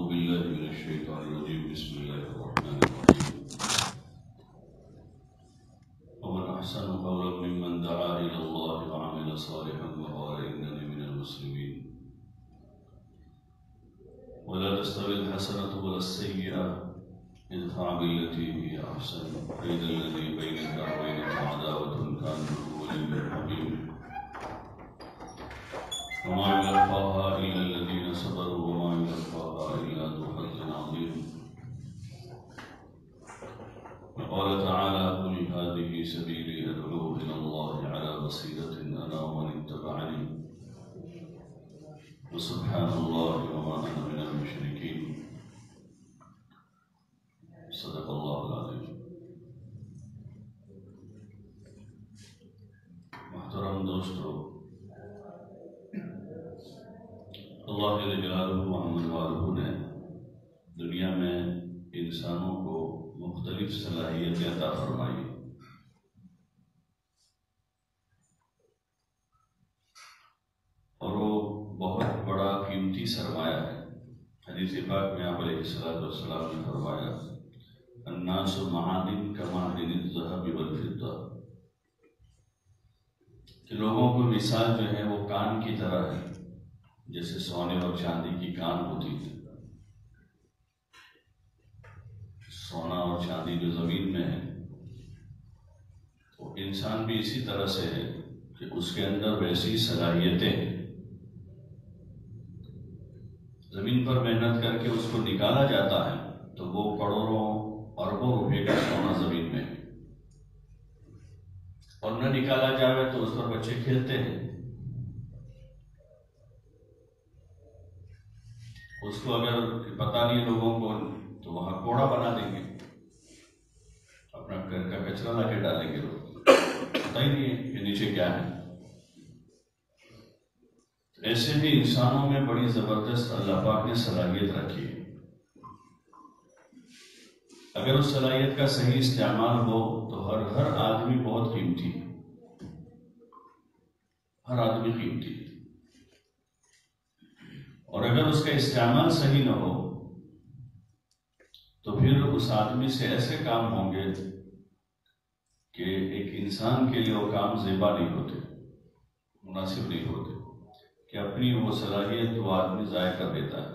بالله من الشيطان الرجيم بسم الله الرحمن الرحيم ومن أحسن قولا ممن دعا إلى الله وعمل صالحا وقال إنني من المسلمين ولا تستوي الحسنة ولا السيئة ادفع بالتي هي أحسن فإذا الذي بينك وبينه عداوة كأنه ولي حميم وما يلقاها إلا الذين صبروا وما يلقاها إلا ذو حظ عظيم وقال تعالى قل هذه سبيلي أدعو إلى الله على بصيرة أنا ومن اتبعني وسبحان الله وما أنا من المشركين صدق الله العظيم. محترم دوستو، اللہ جل جلالہ محمد والہ نے دنیا میں انسانوں کو مختلف صلاحیتیں عطا فرمائی اور وہ بہت بڑا قیمتی سرمایہ ہے۔ حدیث پاک میں آپ علیہ السلام نے فرمایا الناس معادن کمعدن الذهب والفضہ، کہ لوگوں کو مثال جو ہے وہ کان کی طرح ہے، جیسے سونے اور چاندی کی کان ہوتی ہے۔ سونا اور چاندی جو زمین میں ہے، وہ انسان بھی اسی طرح سے ہے کہ اس کے اندر ویسی صلاحیتیں ہیں۔ زمین پر محنت کر کے اس کو نکالا جاتا ہے تو وہ کروڑوں اربوں روپے کا سونا زمین میں ہے، اور نہ نکالا جائے تو اس پر بچے کھیلتے ہیں۔ اس کو اگر پتہ نہیں لوگوں کو تو وہاں کوڑا بنا دیں گے، اپنا گھر کا کچرا لا کے ڈالیں گے، لوگ پتہ ہی نہیں ہے کہ نیچے کیا ہے۔ ایسے بھی انسانوں میں بڑی زبردست اللہ پاک نے صلاحیت رکھی ہے۔ اگر اس صلاحیت کا صحیح استعمال ہو تو ہر آدمی بہت قیمتی ہے، ہر آدمی قیمتی ہے، اور اگر اس کا استعمال صحیح نہ ہو تو پھر اس آدمی سے ایسے کام ہوں گے کہ ایک انسان کے لیے وہ کام زیبا نہیں ہوتے، مناسب نہیں ہوتے، کہ اپنی وہ صلاحیت وہ آدمی ضائع کر دیتا ہے۔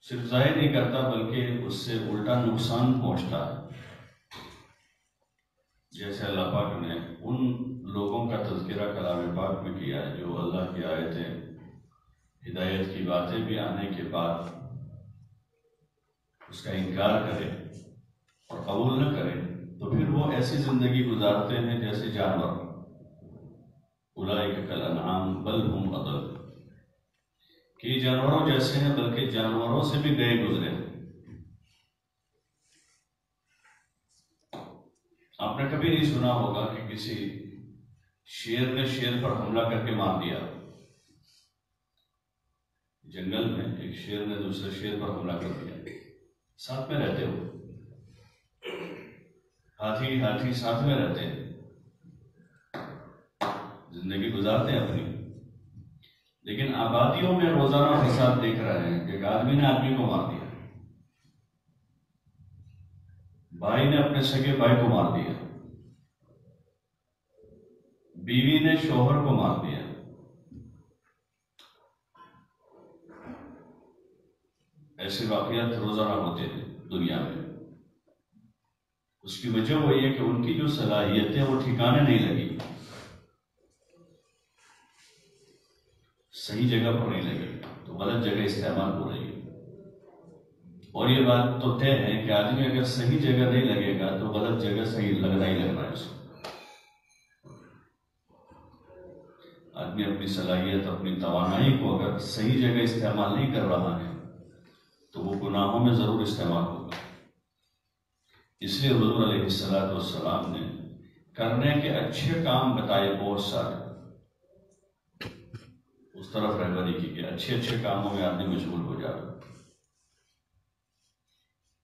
صرف ضائع نہیں کرتا بلکہ اس سے الٹا نقصان پہنچتا ہے۔ جیسے اللہ پاک نے ان لوگوں کا تذکرہ کلام پاک میں کیا ہے جو اللہ کی آیتیں، ہدایت کی باتیں بھی آنے کے بعد اس کا انکار کرے اور قبول نہ کرے تو پھر وہ ایسی زندگی گزارتے ہیں جیسے جانور، اولئک کالانعام بل ہم اضل، کہ یہ جانوروں جیسے ہیں بلکہ جانوروں سے بھی گئے گزرے ہیں۔ آپ نے کبھی نہیں سنا ہوگا کہ کسی شیر نے شیر پر حملہ کر کے مار دیا۔ جنگل میں ایک شیر نے دوسرے شیر پر حملہ کر دیا، ساتھ میں رہتے ہو، ہاتھی ساتھ میں رہتے ہیں، زندگی گزارتے ہیں اپنی، لیکن آبادیوں میں روزانہ فساد دیکھ رہے ہیں کہ ایک آدمی نے آدمی کو مار دیا، بھائی نے اپنے سگے بھائی کو مار دیا، بیوی نے شوہر کو مار دیا۔ ایسے واقعات روزانہ ہوتے ہیں دنیا میں۔ اس کی وجہ وہی ہے کہ ان کی جو صلاحیتیں وہ ٹھکانے نہیں لگی، صحیح جگہ پر نہیں لگی تو غلط جگہ استعمال ہو رہی ہے۔ اور یہ بات تو طے ہے کہ آدمی اگر صحیح جگہ نہیں لگے گا تو غلط جگہ صحیح لگنا ہی لگنا ہے اس کو۔ آدمی اپنی صلاحیت، اپنی توانائی کو اگر صحیح جگہ استعمال نہیں کر رہا ہے تو وہ گناہوں میں ضرور استعمال ہوگا۔ اس لیے حضور علیہ السلام نے کرنے کے اچھے کام بتائے بہت سارے، اس طرف رہبری کی کہ اچھے کاموں میں آدمی مشغول ہو جائے،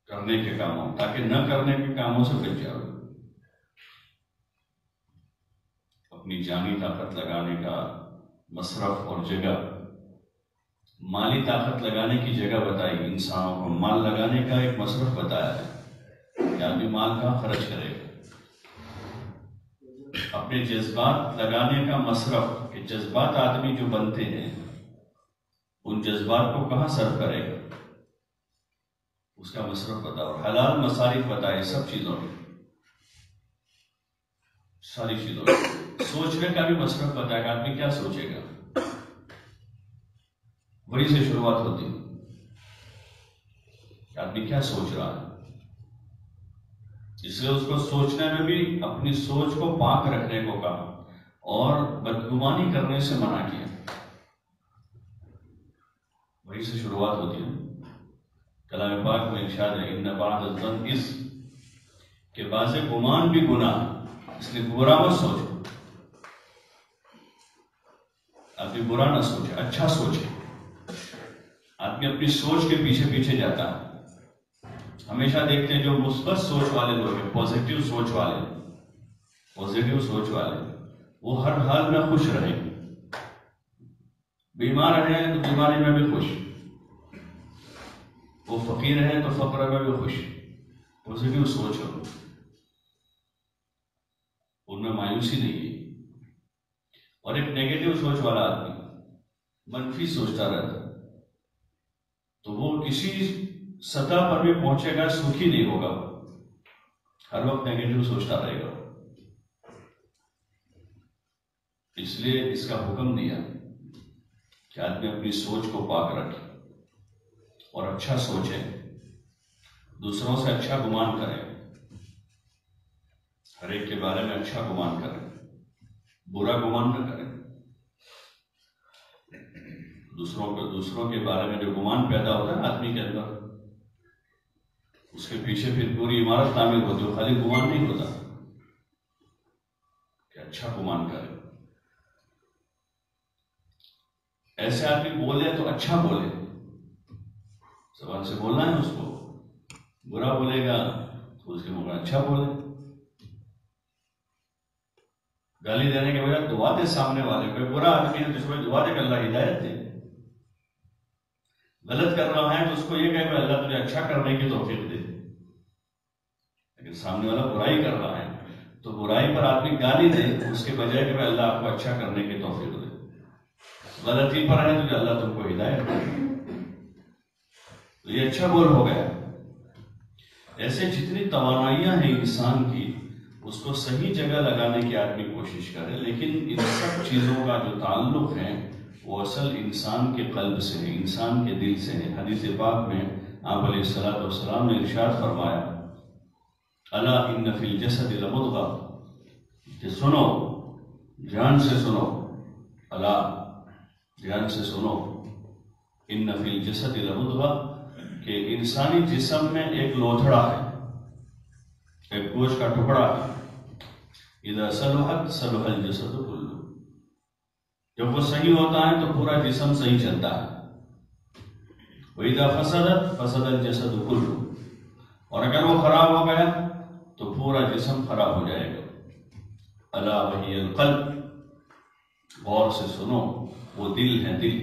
کرنے کے کاموں، تاکہ نہ کرنے کے کاموں سے بچ جائے۔ اپنی جانی طاقت لگانے کا مصرف اور جگہ مالی طاقت لگانے کی جگہ بتائی، انسانوں کو مال لگانے کا ایک مصرف بتایا ہے کہ آدمی مال کہاں خرچ کرے گا، اپنے جذبات لگانے کا مصرف، کہ جذبات آدمی جو بنتے ہیں ان جذبات کو کہاں صرف کرے گا، اس کا مصرف بتاؤ، اور حلال مصارف بتائے سب چیزوں میں، ساری چیزوں میں۔ سوچنے کا بھی مصرف بتائے گا، آدمی کیا سوچے گا، وہی سے شروعات ہوتی ہے کہ آدمی کیا سوچ رہا ہے۔ اس لیے اس کو سوچنے میں بھی اپنی سوچ کو پاک رکھنے کو کہا اور بدگمانی کرنے سے منع کیا، وہی سے شروعات ہوتی ہے۔ کلام پاک میں ارشاد ہے ان بعض الظن اثم، کہ بعض گمان بھی گناہ، اس لیے برا مت سوچو، آدمی برا نہ سوچے، اچھا سوچے۔ آدمی اپنی سوچ کے پیچھے پیچھے جاتا ہے، ہمیشہ دیکھتے ہیں جو مثبت سوچ والے لوگ ہیں، پازیٹیو سوچ والے، وہ ہر حال میں خوش رہیں، بیمار ہیں تو بیماری میں بھی خوش، وہ فقیر ہیں تو فقر میں بھی خوش، پازیٹیو سوچ ہو، ان میں مایوسی نہیں ہے۔ اور ایک نیگیٹو سوچ والا آدمی منفی سوچتا رہتا تو وہ کسی سطح پر بھی پہنچے گا، سکھی نہیں ہوگا، ہر وقت نیگیٹو سوچتا رہے گا۔ اس لیے اس کا حکم دیا کہ آدمی اپنی سوچ کو پاک رکھے اور اچھا سوچے، دوسروں سے اچھا گمان کرے، ہر ایک کے بارے میں اچھا گمان کرے، برا گمان نہ کرے۔ دوسروں کے بارے میں جو گمان پیدا ہوتا ہے آدمی کے اندر، اس کے پیچھے پھر پوری عمارت تعمیر ہوتی ہے، خالی گمان نہیں ہوتا، کہ اچھا گمان کرے۔ ایسے آدمی بولے تو اچھا بولے، زبان سے بولنا ہے اس کو، برا بولے گا تو اس کے منہ میں اچھا بولے۔ گالی دینے کے بجائے دعا دے سامنے والے کو، برا آدمی ہے تو اس کو دعا دے کہ اللہ ہدایت دے، غلط کر رہا ہے تو اس کو یہ کہے کہ اللہ تجھے اچھا کرنے کی توفیق دے۔ لیکن سامنے والا برائی کر رہا ہے تو برائی پر آدمی گالی دے اس کے بجائے کہ اللہ آپ کو اچھا کرنے کی توفیق دے، غلطی پر ہے تو اللہ تم کو ہدایت دے، تو یہ اچھا بول ہو گیا۔ ایسے جتنی توانائیاں ہیں انسان کی، اس کو صحیح جگہ لگانے کی آدمی کوشش کرے، لیکن ان سب چیزوں کا جو تعلق ہے وہ اصل انسان کے قلب سے ہے، انسان کے دل سے ہے۔ حدیث پاک میں آپ علیہ السلام نے ارشاد فرمایا الا ان فی الجسد لمضغہ، کہ سنو، دھیان سے سنو، الا دھیان سے سنو، ان فی الجسد لمضغہ، کہ انسانی جسم میں ایک لوتھڑا ہے، ایک گوشت کا ٹکڑا ہے، اذا صلحت صلح الجسد کلہ، جب وہ صحیح ہوتا ہے تو پورا جسم صحیح چلتا ہے، وَإِذَا فَسَدَتْ فَسَدَ الْجَسَدُ كُلُّهُ، اور اگر وہ خراب ہو گیا تو پورا جسم خراب ہو جائے گا۔ الا وہی القلب، غور سے سنو، وہ دل ہے، دل،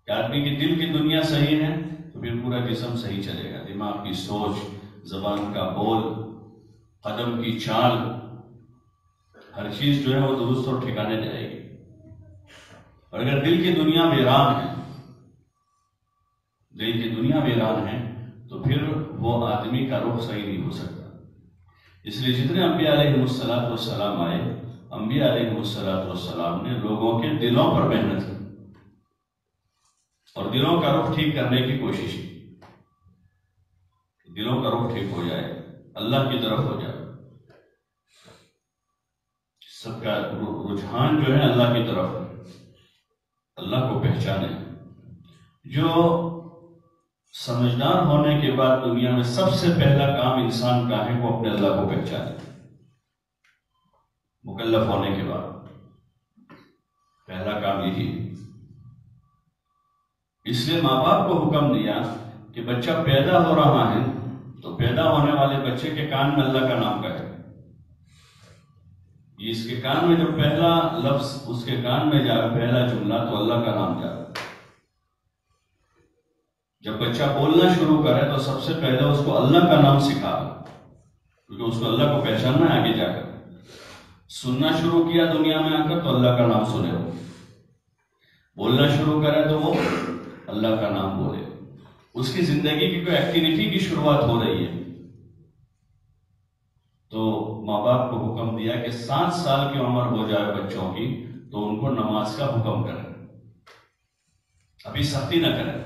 کہ آدمی کی دل کی دنیا صحیح ہے تو پھر پورا جسم صحیح چلے گا، دماغ کی سوچ، زبان کا بول، قدم کی چال، ہر چیز جو ہے وہ درست اور ٹھکانے جائے گی۔ اور اگر دل کی دنیا ویران ہے، دل کی دنیا ویران ہے تو پھر وہ آدمی کا رخ صحیح نہیں ہو سکتا۔ اس لیے جتنے انبیاء علیہ السلام آئے، انبیاء علیہ السلام نے لوگوں کے دلوں پر محنت کی اور دلوں کا رخ ٹھیک کرنے کی کوشش کی، دلوں کا رخ ٹھیک ہو جائے، اللہ کی طرف ہو جائے، سب کا رجحان جو ہے اللہ کی طرف ہے، اللہ کو پہچانے۔ جو سمجھدار ہونے کے بعد دنیا میں سب سے پہلا کام انسان کا ہے وہ اپنے اللہ کو پہچانے، مکلف ہونے کے بعد پہلا کام یہی ہے۔ اس لیے ماں باپ کو حکم دیا کہ بچہ پیدا ہو رہا ہے تو پیدا ہونے والے بچے کے کان میں اللہ کا نام کہے، اس کے کان میں جو پہلا لفظ اس کے کان میں جائے، پہلا جملہ تو اللہ کا نام جائے، جب بچہ بولنا شروع کرے تو سب سے پہلے اس کو اللہ کا نام سکھا، کیونکہ اس کو اللہ کو پہچاننا ہے آگے جا کر۔ سننا شروع کیا دنیا میں آ کر تو اللہ کا نام سنے، وہ بولنا شروع کرے تو وہ اللہ کا نام بولے، اس کی زندگی کی کوئی ایکٹیویٹی کی شروعات ہو رہی ہے۔ تو ماں باپ کو حکم دیا کہ 7 سال کی عمر ہو جائے بچوں کی تو ان کو نماز کا حکم کریں، ابھی سختی نہ کریں،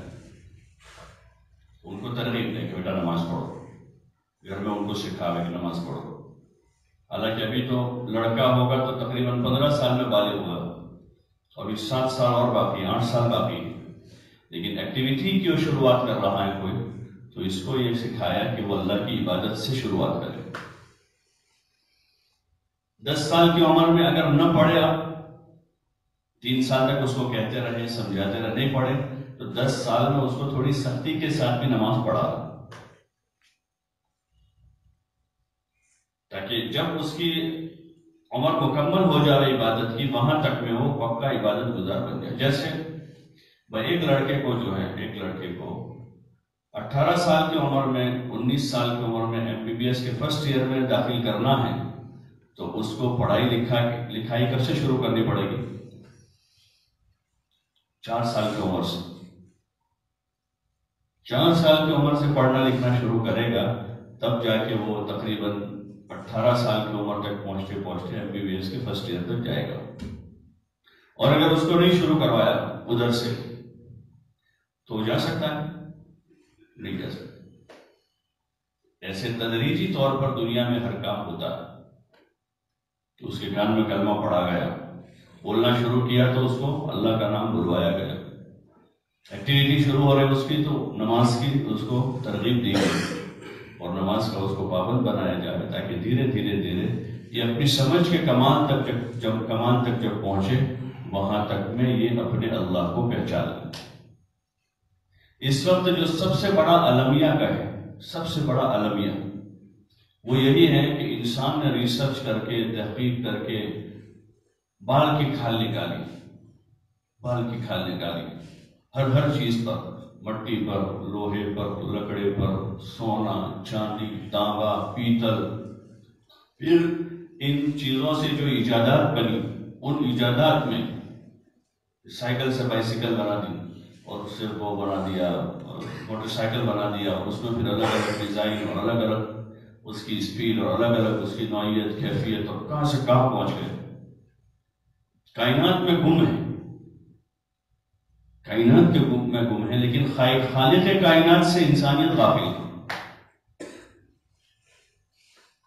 ان کو ترغیب دیں کہ بیٹا نماز پڑھو، گھر میں ان کو سکھاوے کہ نماز پڑھو۔ حالانکہ ابھی تو لڑکا ہوگا تو تقریباً 15 سال میں بالغ ہوگا، اور ابھی 7 سال اور باقی، 8 سال باقی، لیکن ایکٹیویٹی کی وہ شروعات کر رہا ہے کوئی، تو اس کو یہ سکھایا کہ وہ اللہ کی عبادت سے شروعات کرے۔ 10 سال کی عمر میں اگر نہ پڑھے آپ، 3 سال تک اس کو کہتے رہے، سمجھاتے رہے، نہیں پڑھے تو 10 سال میں اس کو تھوڑی سختی کے ساتھ بھی نماز پڑھا، تاکہ جب اس کی عمر مکمل ہو جائے عبادت کی، وہاں تک میں وہ پکا عبادت گزار بن جائے۔ جیسے ایک لڑکے کو 18 سال کی عمر میں، 19 سال کی عمر میں MBBS کے فرسٹ ایئر میں داخل کرنا ہے، تو اس کو پڑھائی لکھائی کب سے شروع کرنی پڑے گی؟ 4 سال کی عمر سے۔ 4 سال کی عمر سے پڑھنا لکھنا شروع کرے گا، تب جا کے وہ تقریباً 18 سال کی عمر تک پہنچتے پہنچتے MBBS کے فرسٹ ایئر تک جائے گا۔ اور اگر اس کو نہیں شروع کروایا ادھر سے تو جا سکتا ہے؟ نہیں جا سکتا۔ ایسے تدریجی طور پر دنیا میں ہر کام ہوتا ہے۔ تو اس کے کان میں کلمہ پڑھا گیا، بولنا شروع کیا تو اس کو اللہ کا نام بلوایا گیا، ایکٹیویٹی شروع ہو رہی اس کی تو نماز کی اس کو ترغیب دی گئی، اور نماز کا اس کو پابند بنایا جائے، تاکہ دھیرے دھیرے یہ اپنی سمجھ کے کمال تک جب پہنچے، وہاں تک میں یہ اپنے اللہ کو پہچان لے۔ اس وقت جو سب سے بڑا المیہ کا ہے، سب سے بڑا المیہ وہ یہی ہے کہ انسان نے ریسرچ کر کے، تحقیق کر کے بال کی کھال نکالی، ہر چیز پر، مٹی پر، لوہے پر، لکڑے پر، سونا، چاندی، تانبا، پیتل، پھر ان چیزوں سے جو ایجادات بنی، ان ایجادات میں سائیکل سے بائسیکل بنا دی، اور اس سے وہ بنا دیا، موٹر سائیکل بنا دیا، اور اس میں پھر الگ الگ ڈیزائن اور الگ الگ اس کی سپیڈ اور الگ الگ اس کی نوعیت، کیفیت، اور کہاں سے کہاں پہنچ گئے۔ کائنات میں گم ہے، کائنات کے میں گم ہے، لیکن خالق کائنات سے انسانیت غافل ہے،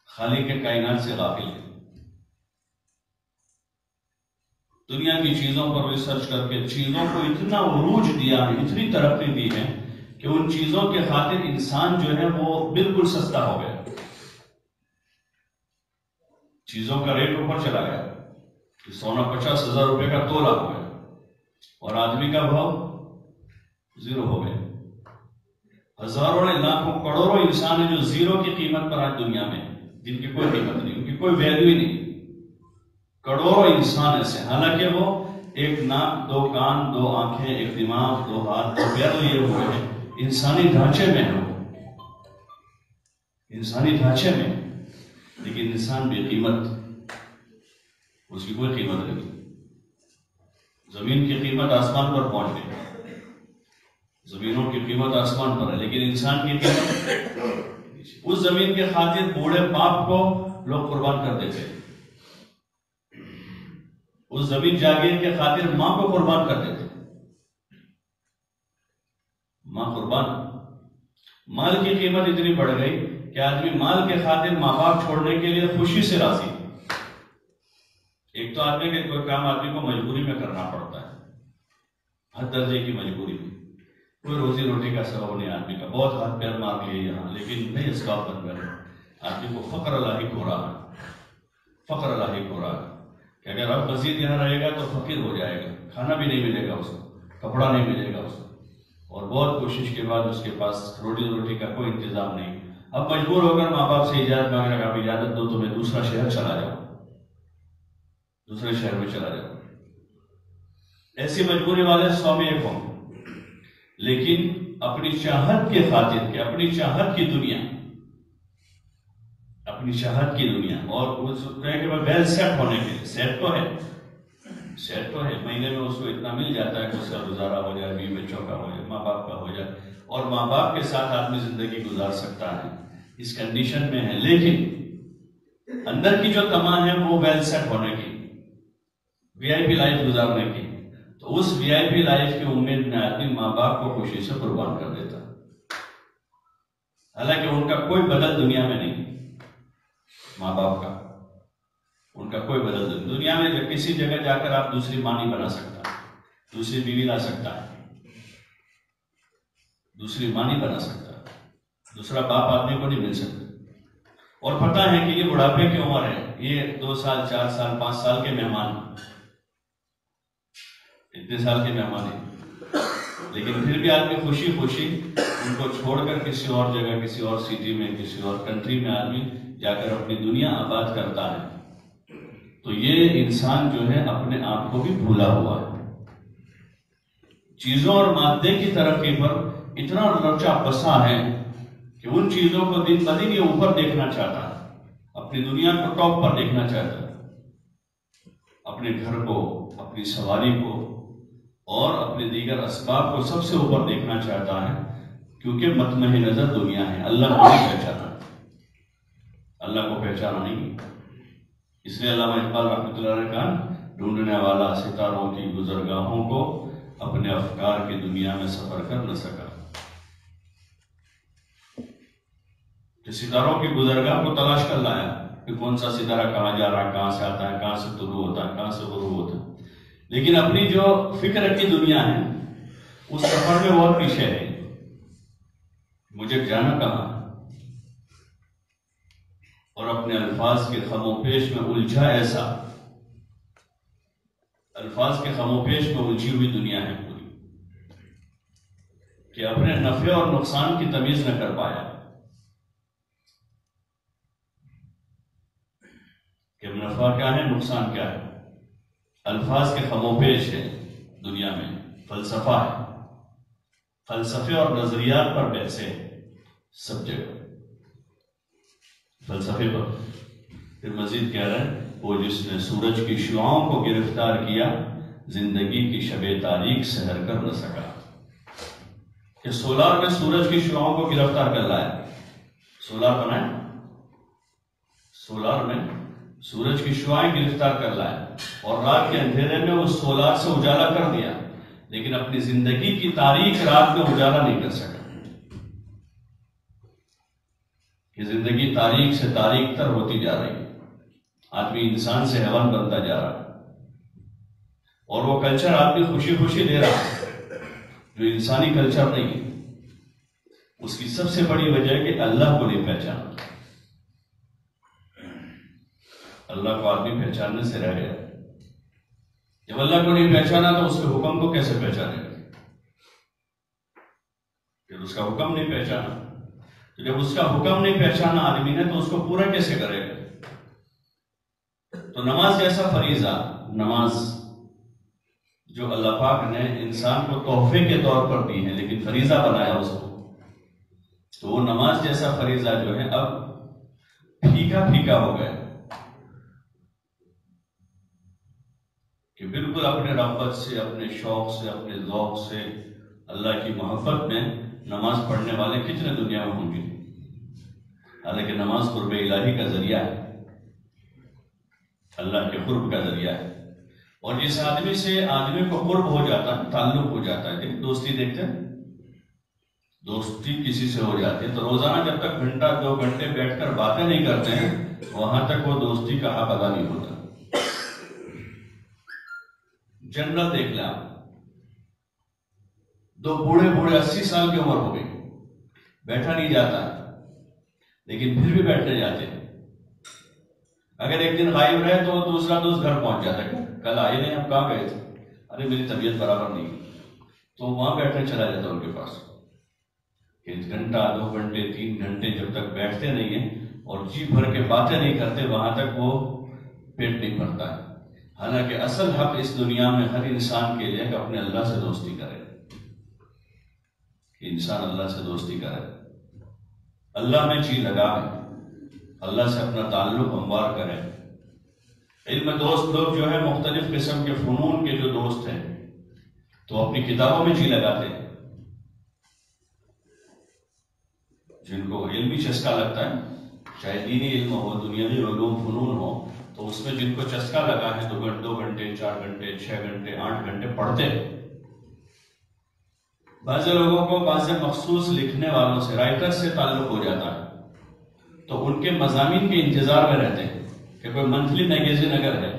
خالق کائنات سے غافل ہے۔ دنیا کی چیزوں پر ریسرچ کر کے چیزوں کو اتنا عروج دیا ہے، اتنی ترقی دی ہے کہ ان چیزوں کے خاطر انسان جو ہے وہ بالکل سستا ہو گیا، چیزوں کا ریٹ اوپر چلا گیا، کہ سونا 50,000 روپے کا تولہ ہو گیا، اور آدمی کا بھاؤ 0 ہو گیا۔ ہزاروں لاکھوں کروڑوں انسان ہیں جو 0 کی قیمت پر آج دنیا میں، جن کی کوئی قیمت نہیں، ان کی کوئی ویلیو ہی نہیں، کروڑوں انسان ایسے، حالانکہ وہ 1 ناک، 2 کان، 2 آنکھیں، 1 دماغ، 2 ہاتھ، 2 پیر لیے ہوئے ہیں، انسانی ڈھانچے میں ہیں، انسانی ڈھانچے میں، لیکن انسان بے قیمت، اس کی کوئی قیمت نہیں۔ زمین کی قیمت آسمان پر پہنچ گئی، زمینوں کی قیمت آسمان پر ہے، لیکن انسان کی قیمت، اس زمین کے خاطر بوڑھے باپ کو لوگ قربان کر دیتے، اس زمین جاگیر کے خاطر ماں کو قربان کر دیتے، ماں قربان۔ مال کی قیمت اتنی بڑھ گئی کہ آدمی مال کے خاطر ماں باپ چھوڑنے کے لیے خوشی سے راضی۔ ایک تو آدمی کے کوئی کام آدمی کو مجبوری میں کرنا پڑتا ہے، ہر درجے کی مجبوری میں، کوئی روزی روٹی کا سبب نہیں آدمی کا، بہت ہاتھ پیر مار لیے یہاں، لیکن نہیں اسباب بن گئے، آدمی کو فقر لاحق ہو رہا ہے، فقر لاحق ہو رہا ہے کہ اگر اب مزید یہاں رہے گا تو فقیر ہو جائے گا، کھانا بھی نہیں ملے گا اس کو، کپڑا نہیں ملے گا اس کو، اور بہت کوشش کے بعد اس کے پاس روٹی کا کوئی انتظام نہیں، اب مجبور ہو کر ماں باپ سے اجازت مانگ رہا، آپ اجازت دو تو میں دوسرا شہر چلا جاؤں، دوسرے شہر میں چلا جاؤں۔ ایسی مجبوری والے 100 میں 1 ہوں، لیکن اپنی چاہت کے خاطر کہ اپنی چاہت کی دنیا، اپنی چاہت کی دنیا، اور ویل سیٹ ہونے کے لیے، سیٹ تو ہے، مہینے میں اس کو اتنا مل جاتا ہے کہ اس کا گزارا ہو جائے، بیوی بچوں کا ہو جائے، ماں باپ کا ہو جائے، اور ماں باپ کے ساتھ آدمی زندگی گزار سکتا ہے، اس کنڈیشن میں ہے. لیکن اندر کی جو تمنا ہے وہ ویل سیٹ ہونے کی، وی آئی پی لائف گزارنے کی، تو اس وی آئی پی لائف کی امید میں آدمی ماں باپ کو خوشی سے قربان کر دیتا، حالانکہ ان کا کوئی بدل دنیا میں نہیں. ماں باپ کا ان کا کوئی بدل دنیا میں جب کسی جگہ جا کر آپ دوسری ماں نہیں بنا سکتا، دوسری بیوی لا سکتا ہے، دوسری ماں نہیں بنا سکتا، دوسرا باپ آدمی کو نہیں مل سکتا. اور پتہ ہے کہ یہ بڑھاپے کی عمر ہے، یہ 2 سال 4 سال 5 سال کے مہمان، اتنے سال کے مہمان ہیں، لیکن پھر بھی آدمی خوشی خوشی ان کو چھوڑ کر کسی اور جگہ، کسی اور سٹی میں، کسی اور کنٹری میں آدمی جا کر اپنی دنیا آباد کرتا ہے. تو یہ انسان جو ہے اپنے آپ کو بھی بھولا ہوا ہے، چیزوں اور مادے کی ترقی پر اتنا لچا بسا ہے کہ ان چیزوں کو دن بدن یہ اوپر دیکھنا چاہتا ہے، اپنی دنیا کو ٹاپ پر دیکھنا چاہتا ہے، اپنے گھر کو، اپنی سواری کو اور اپنے دیگر اسباب کو سب سے اوپر دیکھنا چاہتا ہے، کیونکہ مطمع نظر دنیا ہے، اللہ کو نہیں پہچانا، اللہ کو پہچانا نہیں. اس لیے علامہ اقبال رحمۃ اللہ علیہ نے کہا، ڈھونڈنے والا ستاروں کی گزرگاہوں کو اپنے افکار کی دنیا میں سفر کر نہ سکا. کہ ستاروں کی گزرگاہ کو تلاش کر لایا کہ کون سا ستارہ کہاں جا رہا ہے، کہاں سے آتا ہے، کہاں سے طلوع ہوتا ہے، کہاں سے غروب ہوتا ہے، لیکن اپنی جو فکر کی دنیا ہے اس سفر میں بہت پیچھے ہے. مجھے جانا کہاں، اور اپنے الفاظ کے خم و پیش میں الجھا ایسا، الفاظ کے خم و پیش میں الجھی ہوئی دنیا ہے پوری، کہ اپنے نفع اور نقصان کی تمیز نہ کر پایا، کہ نفع کیا ہے، نقصان کیا ہے. الفاظ کے خم و پیش ہے دنیا میں، فلسفہ ہے، فلسفے اور نظریات پر بحثیں سب جگہ، فلسفے پر. پھر مزید کہہ رہے ہیں، وہ جس نے سورج کی شعاعوں کو گرفتار کیا، زندگی کی شب تاریک سحر کر نہ سکا. کہ سولار میں سورج کی شعاعوں کو گرفتار کر لایا، سولار بنایا، سولار میں سورج کی شعاعیں گرفتار کر لایا، اور رات کے اندھیرے میں اس سولار سے اجالا کر دیا، لیکن اپنی زندگی کی تاریک رات میں اجالا نہیں کر سکا. کہ زندگی تاریک سے تاریک تر ہوتی جا رہی ہے، آدمی انسان سے حیوان بنتا جا رہا ہے، اور وہ کلچر آدمی خوشی خوشی دے رہا ہے جو انسانی کلچر نہیں ہے. اس کی سب سے بڑی وجہ ہے کہ اللہ کو نہیں پہچانا، اللہ کو آدمی پہچاننے سے رہ گیا. جب اللہ کو نہیں پہچانا تو اس کے حکم کو کیسے پہچانے گا؟ پھر اس کا حکم نہیں پہچانا، تو جب اس کا حکم نہیں پہچانا آدمی نے تو اس کو پورا کیسے کرے گا؟ تو نماز جیسا فریضہ، نماز جو اللہ پاک نے انسان کو تحفے کے طور پر دی ہے لیکن فریضہ بنایا اس کو، تو وہ نماز جیسا فریضہ جو ہے اب پھیکا پھیکا ہو گیا، کہ بالکل اپنے رغبت سے، اپنے شوق سے، اپنے ذوق سے، اللہ کی محبت میں نماز پڑھنے والے کتنے دنیا میں ہوں گے. حالانکہ نماز قرب الہی کا ذریعہ ہے، اللہ کے قرب کا ذریعہ ہے. اور جس آدمی سے آدمی کو قرب ہو جاتا ہے، تعلق ہو جاتا ہے، دوستی دیکھتے ہیں، دوستی کسی سے ہو جاتی ہے تو روزانہ جب تک گھنٹہ 2 گھنٹے بیٹھ کر باتیں نہیں کرتے ہیں وہاں تک وہ دوستی کا حق ادا نہیں ہوتا. جنرل دیکھ لیں آپ، 2 بوڑھے 80 سال کی عمر ہو گئی، بیٹھا نہیں جاتا ہے لیکن پھر بھی بیٹھنے جاتے ہیں. اگر ایک دن غائب رہے تو دوسرا دوست گھر پہنچ جاتا ہے، کل آئے نہیں، ہم کہاں گئے تھے، ارے میری طبیعت برابر نہیں، تو وہاں بیٹھنے چلا جاتا ان کے پاس. 1 گھنٹہ 2 گھنٹے 3 گھنٹے جب تک بیٹھتے نہیں ہیں اور جی بھر کے باتیں نہیں کرتے وہاں تک وہ پیٹ نہیں بھرتا ہے. حالانکہ اصل حق اس دنیا میں ہر انسان کے لیے کہ اپنے اللہ سے دوستی کرے. کہ انسان اللہ سے دوستی کرے، اللہ میں جی لگائے، اللہ سے اپنا تعلق ہموار کرے۔ علم دوست لوگ جو ہے مختلف قسم کے فنون کے جو دوست ہیں تو اپنی کتابوں میں جی لگاتے ہیں، جن کو علمی چسکا لگتا ہے، چاہے دینی علم ہو، دنیاوی علوم فنون ہو، تو اس میں جن کو چسکا لگا ہے 2 گھنٹے 4 گھنٹے 6 گھنٹے 8 گھنٹے پڑھتے ہیں۔ بعض لوگوں کو بعض مخصوص لکھنے والوں سے، رائٹر سے تعلق ہو جاتا ہے تو ان کے مضامین کے انتظار میں رہتے ہیں کہ کوئی منتھلی میگزین اگر ہے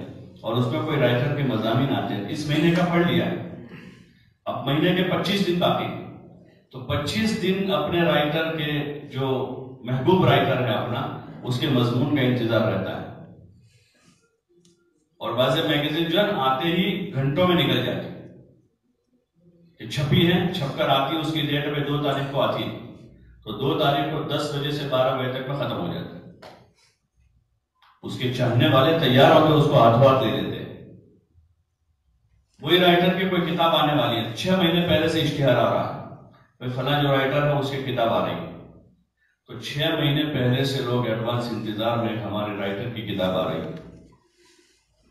اور اس میں کوئی رائٹر کے مضامین آتے ہیں، اس مہینے کا پڑھ لیا ہے، اب مہینے کے 25 دن باقی، تو 25 دن اپنے رائٹر کے جو محبوب رائٹر ہے اپنا، اس کے مضمون کا انتظار رہتا ہے۔ اور بعض میگزین جو ہے آتے ہی گھنٹوں میں نکل جاتی ہے کہ چھپی ہے، چھپ کر آتی ہے، اس کی ڈیٹ پہ 2 تاریخ کو آتی ہے، تو 2 تاریخ کو 10 بجے سے 12 بجے تک میں ختم ہو جاتا ہے۔ اس کے چاہنے والے تیار ہو کے اس کو ہاتھوں ہاتھ لے لیتے ہیں۔ وہی رائٹر کی کوئی کتاب آنے والی ہے، 6 مہینے پہلے سے اشتہار آ رہا ہے، کوئی فلاں جو رائٹر ہے اس کی کتاب آ رہی ہے، تو 6 مہینے پہلے سے لوگ ایڈوانس انتظار میں ہمارے رائٹر کی کتاب آ رہی ہے،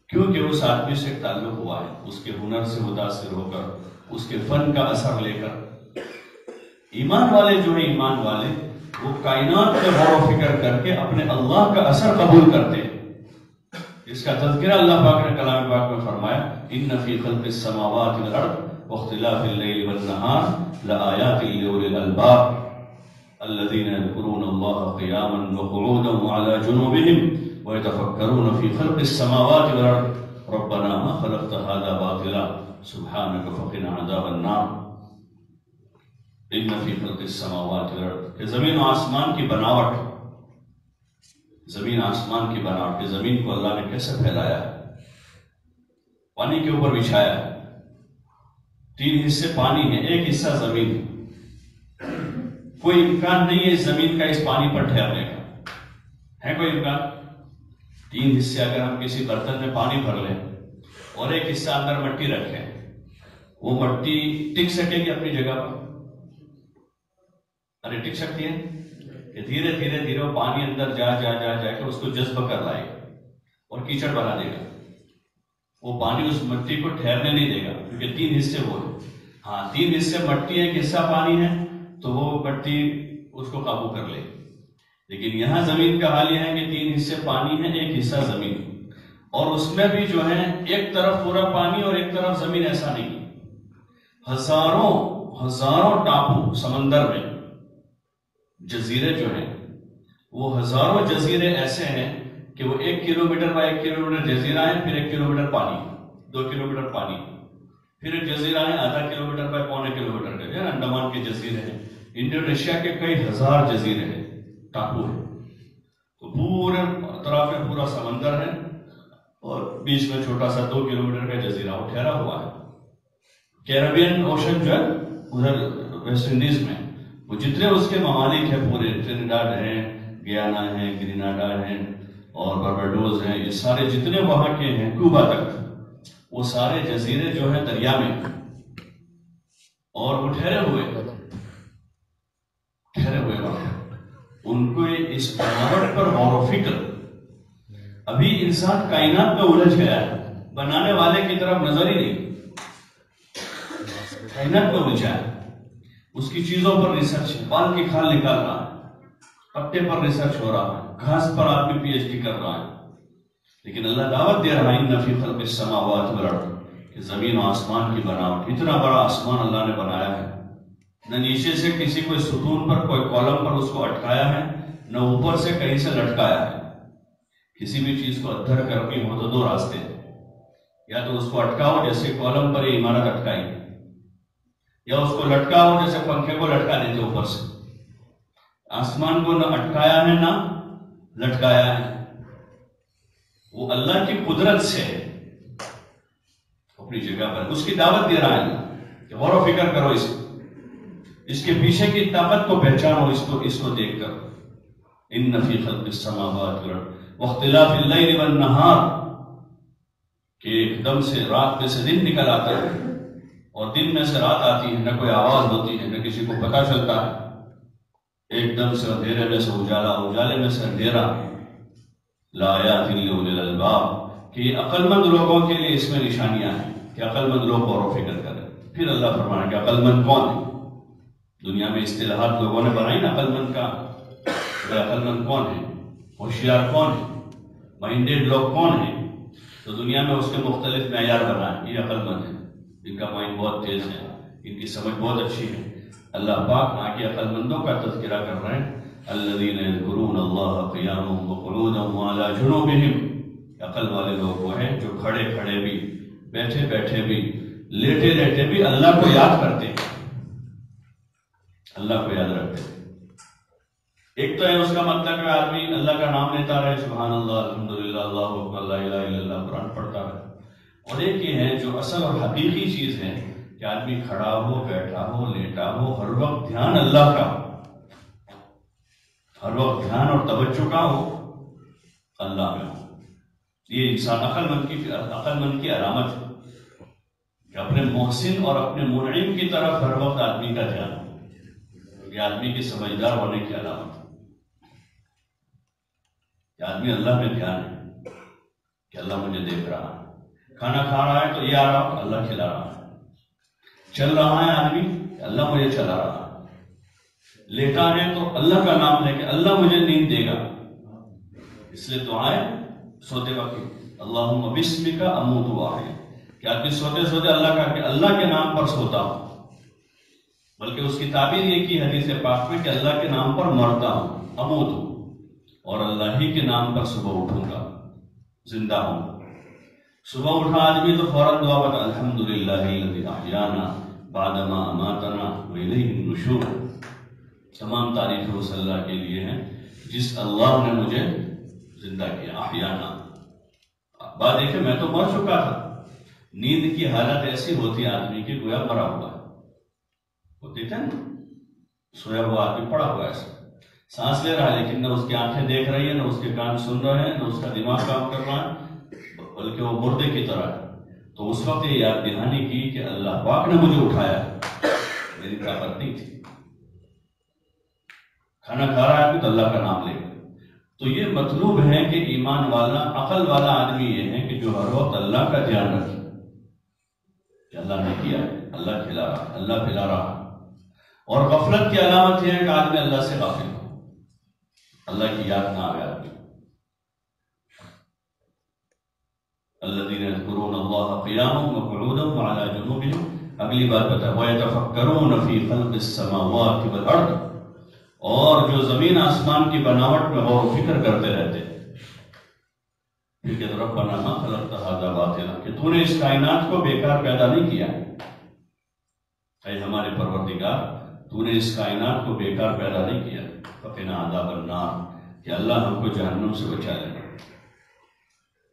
کیونکہ اس آدمی سے تعلق ہوا ہے، اس کے ہنر سے متاثر ہو کر، اس کے فن کا اثر لے کر۔ ایمان والے جو ہیں، ایمان والے وہ کائنات کا غور و فکر کر کے اپنے اللہ کا اثر قبول کرتے ہیں۔ اس کا تذکرہ اللہ پاک نے کلام پاک میں فرمایا، ان فی خلق السماوات والارض واختلاف اللیل والنہار لآیات لأولی الالباب الذین یذکرون اللہ قیاما وقعودا وعلی جنوبہم ویتفکرون فی خلق السماوات والارض ربنا ما خلقت هذا باطلا سبحانک فقنا عذاب النار۔ ان فی خلق السماوات والارض، کہ زمین و آسمان کی بناوٹ، زمین آسمان کی بناوٹ، کہ زمین کو اللہ نے کیسے پھیلایا ہے، پانی کے اوپر بچھایا ہے، 3 حصے پانی ہیں، 1 حصہ زمین ہے۔ کوئی امکان نہیں ہے اس زمین کا اس پانی پر ٹھہرنے کا، ہے کوئی امکان؟ 3 حصے اگر ہم کسی برتن میں پانی بھر لیں اور 1 حصہ اندر مٹی رکھیں، وہ مٹی ٹک سکے گی اپنی جگہ پر؟ ارے ٹک سکتی ہے کہ دھیرے دھیرے دھیرے وہ پانی اندر جا کے اس کو جذب کر لائے گا اور کیچڑ بنا دے گا، وہ پانی اس مٹی کو ٹھہرنے نہیں دے گا، کیونکہ 3 حصے وہ ہیں۔ ہاں 3 حصے مٹی ہے، 1 حصہ پانی ہے، تو وہ مٹی اس کو قابو کر لے۔ لیکن یہاں زمین کا حال یہ ہے کہ 3 حصے پانی ہے، 1 حصہ زمین، اور اس میں بھی جو ہے ایک طرف پورا پانی اور ایک طرف زمین، ایسا نہیں، ہزاروں ٹاپو سمندر میں، جزیرے جو ہیں وہ ہزاروں جزیرے ایسے ہیں کہ وہ 1 کلومیٹر بائی 1 کلومیٹر جزیرہ ہے، پھر 1 کلومیٹر پانی، 2 کلومیٹر پانی، پھر ایک جزیرہ ہے آدھا کلومیٹر بائی پونے کلومیٹر کے، جو ہے انڈمان کے جزیرے ہیں، انڈونیشیا کے کئی ہزار جزیرے ہیں، ٹاپو ہیں، تو پورے اطراف میں پورا سمندر ہے اور بیچ میں چھوٹا سا 2 کلومیٹر کا جزیرہ وہ ٹھہرا ہوا ہے۔ کیریبین اوشن جو ہے ادھر ویسٹ انڈیز میں، وہ جتنے اس کے ممالک ہیں پورے، ٹرینیڈاڈ ہیں، گیانا ہیں، گریناڈا ہیں اور بارباڈوس ہیں، یہ سارے جتنے وہاں کے ہیں، کیوبا تک، وہ سارے جزیرے جو ہیں دریا میں، اور وہ ٹھہرے ہوئے وہاں، ان کو اس بناوٹ پر غور و فکر۔ ابھی انسان کائنات میں الجھ گیا ہے، بنانے والے کی طرف نظر ہی نہیں، کائنات میں الجھا ہے، اس کی چیزوں پر ریسرچ ہے، بال کی کھال نکال رہا ہے، پتے پر ریسرچ ہو رہا ہے، گھاس پر آدمی پی ایچ ڈی کر رہا ہے، لیکن اللہ دعوت دے رہا ہے ان فی خلق السماوات والارض، کہ زمین و آسمان کی بناوٹ، اتنا بڑا آسمان اللہ نے بنایا ہے، نہ نیچے سے کسی کوئی ستون پر کوئی کالم پر اس کو اٹکایا ہے، نہ اوپر سے کہیں سے لٹکایا ہے۔ کسی بھی چیز کو ادھر کرنی ہو تو 2 راستے ہیں، یا تو اس کو اٹکاؤ جیسے کالم پر یہ عمارت اٹکائی، یا اس کو لٹکاؤ جیسے پنکھے کو لٹکا دیتے اوپر سے۔ آسمان کو نہ اٹکایا ہے نہ لٹکایا ہے، وہ اللہ کی قدرت سے اپنی جگہ پر، اس کی دعوت دے رہا ہے اللہ کہ غور و فکر کرو، اس کے پیچھے کی طاقت کو پہچانو، اس کو دیکھ کر۔ ان فی خلق السماوات والارض واختلاف اللیل والنہار، کہ ایک دم سے رات میں سے دن نکل آتا ہے اور دن میں سے رات آتی ہے، نہ کوئی آواز ہوتی ہے، نہ کسی کو پتہ چلتا ہے، ایک دم سے اندھیرے میں سے اجالا، اجالے میں سے اندھیرا۔ لآیات لأولی الألباب، کہ عقل مند لوگوں کے لیے اس میں نشانیاں ہیں کہ عقل مند لوگ غور و فکر کریں۔ پھر اللہ فرمانا کہ عقل مند کون ہے؟ دنیا میں اصطلاحات لوگوں نے بنائی نا عقل مند کا، عقل مند کون ہے، ہوشیار کون ہے، مائنڈیڈ لوگ کون ہیں، تو دنیا میں اس کے مختلف معیار بنائے۔ یہ عقل مند ہے، ان کا مائنڈ بہت تیز ہے، ان کی سمجھ بہت اچھی ہے۔ اللہ پاک آگے عقل مندوں کا تذکرہ کر رہے ہیں، الذین یذکرون اللہ قیاما وقعودا وعلی جنوبہم، عقل والے لوگ وہ ہیں جو کھڑے کھڑے بھی، بیٹھے بیٹھے بھی، لیٹے لیٹے بھی اللہ کو یاد کرتے ہیں، اللہ کو یاد رکھتے ہیں۔ ایک تو ہے اس کا مطلب ہے آدمی اللہ کا نام لیتا رہے، سبحان اللہ، الحمدللہ، اللہ اکبر، لا الہ الا اللہ، قرآن پڑھتا رہے۔ اور ایک یہ ہے جو اصل اور حقیقی چیز ہے کہ آدمی کھڑا ہو، بیٹھا ہو، لیٹا ہو، ہر وقت دھیان اللہ کا ہو، ہر وقت دھیان اور توجہ کا ہو، اللہ میں ہو۔ یہ انسان عقل مند کی علامت ہے کہ اپنے محسن اور اپنے منعم کی طرف ہر وقت آدمی کا دھیان ہو۔ یہ آدمی کی سمجھدار ہونے کی علامت ہے کہ آدمی اللہ میں دھیان ہے کہ اللہ مجھے دیکھ رہا ہے، کھانا کھا رہا ہے تو یہ آ رہا ہے اللہ کھلا رہا ہے، چل رہا ہے آدمی اللہ مجھے چلا رہا ہے، لیٹا ہے تو اللہ کا نام لے کے اللہ مجھے نیند دے گا۔ اس لیے دعائیں سوتے وقت اللہم بسمک اموت واحیا، کہ آدمی سوتے سوتے اللہ کے نام پر سوتا ہوں، بلکہ اس کی تعبیر یہ کی حدیث پاک میں کہ اللہ کے نام پر مرتا ہوں، اموت ہوں، اور اللہ ہی کے نام پر صبح اٹھوں گا، زندہ ہوں گا۔ صبح اٹھا آدمی تو فوراً دعا بتا، الحمدللہ الذی احیانا بعد ما اماتنا والیہ النشور، تمام تعریف اس اللہ کے لیے ہیں جس اللہ نے مجھے زندہ کیا، احیانا۔ بات دیکھیں میں تو مر چکا تھا، نیند کی حالت ایسی ہوتی ہے آدمی کی گویا مرا ہوا ہے، وہ دیکھتے ہیں نا سویا ہوا آدمی پڑا ہوا ہے، ایسا سانس لے رہا ہے لیکن نہ اس کی آنکھیں دیکھ رہی ہیں، نہ اس کے کان سن رہے ہیں، نہ اس کا دماغ کام کر رہا ہے، بلکہ وہ مردے کی طرح ہے۔ تو اس وقت یہ یاد دہانی کی کہ اللہ پاک نے مجھے اٹھایا، میری طاقت نہیں تھی۔ کھانا کھا رہا ہے تو اللہ کا نام لے گا۔ تو یہ مطلوب ہے کہ ایمان والا، عقل والا آدمی یہ ہے کہ جو ہر وقت اللہ کا دھیان رکھے کہ اللہ نے کیا ہے، اللہ کھلا رہا ہے، اللہ پلا رہا ہے۔ اور غفلت کی علامت یہ ہے کہ آدمی اللہ سے غافل ہو، اللہ کی یاد نہ آئے آدمی۔ الذین یذکرون اللہ قیاما وقعودا وعلی جنوبہم، اگلی بات بتا، وَيَتَفَكَّرُونَ فِي خَلْقِ السَّمَاوَاتِ وَالْأَرْضِ، اور جو زمین آسمان کی بناوٹ میں غور و فکر کرتے رہتے ہیں۔ پھر کہ ربنا ما خلقت ھذا باطلا، کہ تو نے اس کائنات کو بیکار پیدا نہیں کیا، اے ہمارے پروردگار تو نے اس کائنات کو بیکار پیدا نہیں کیا، فقنا عذاب النار، کہ اللہ ہم کو جہنم سے بچا لے،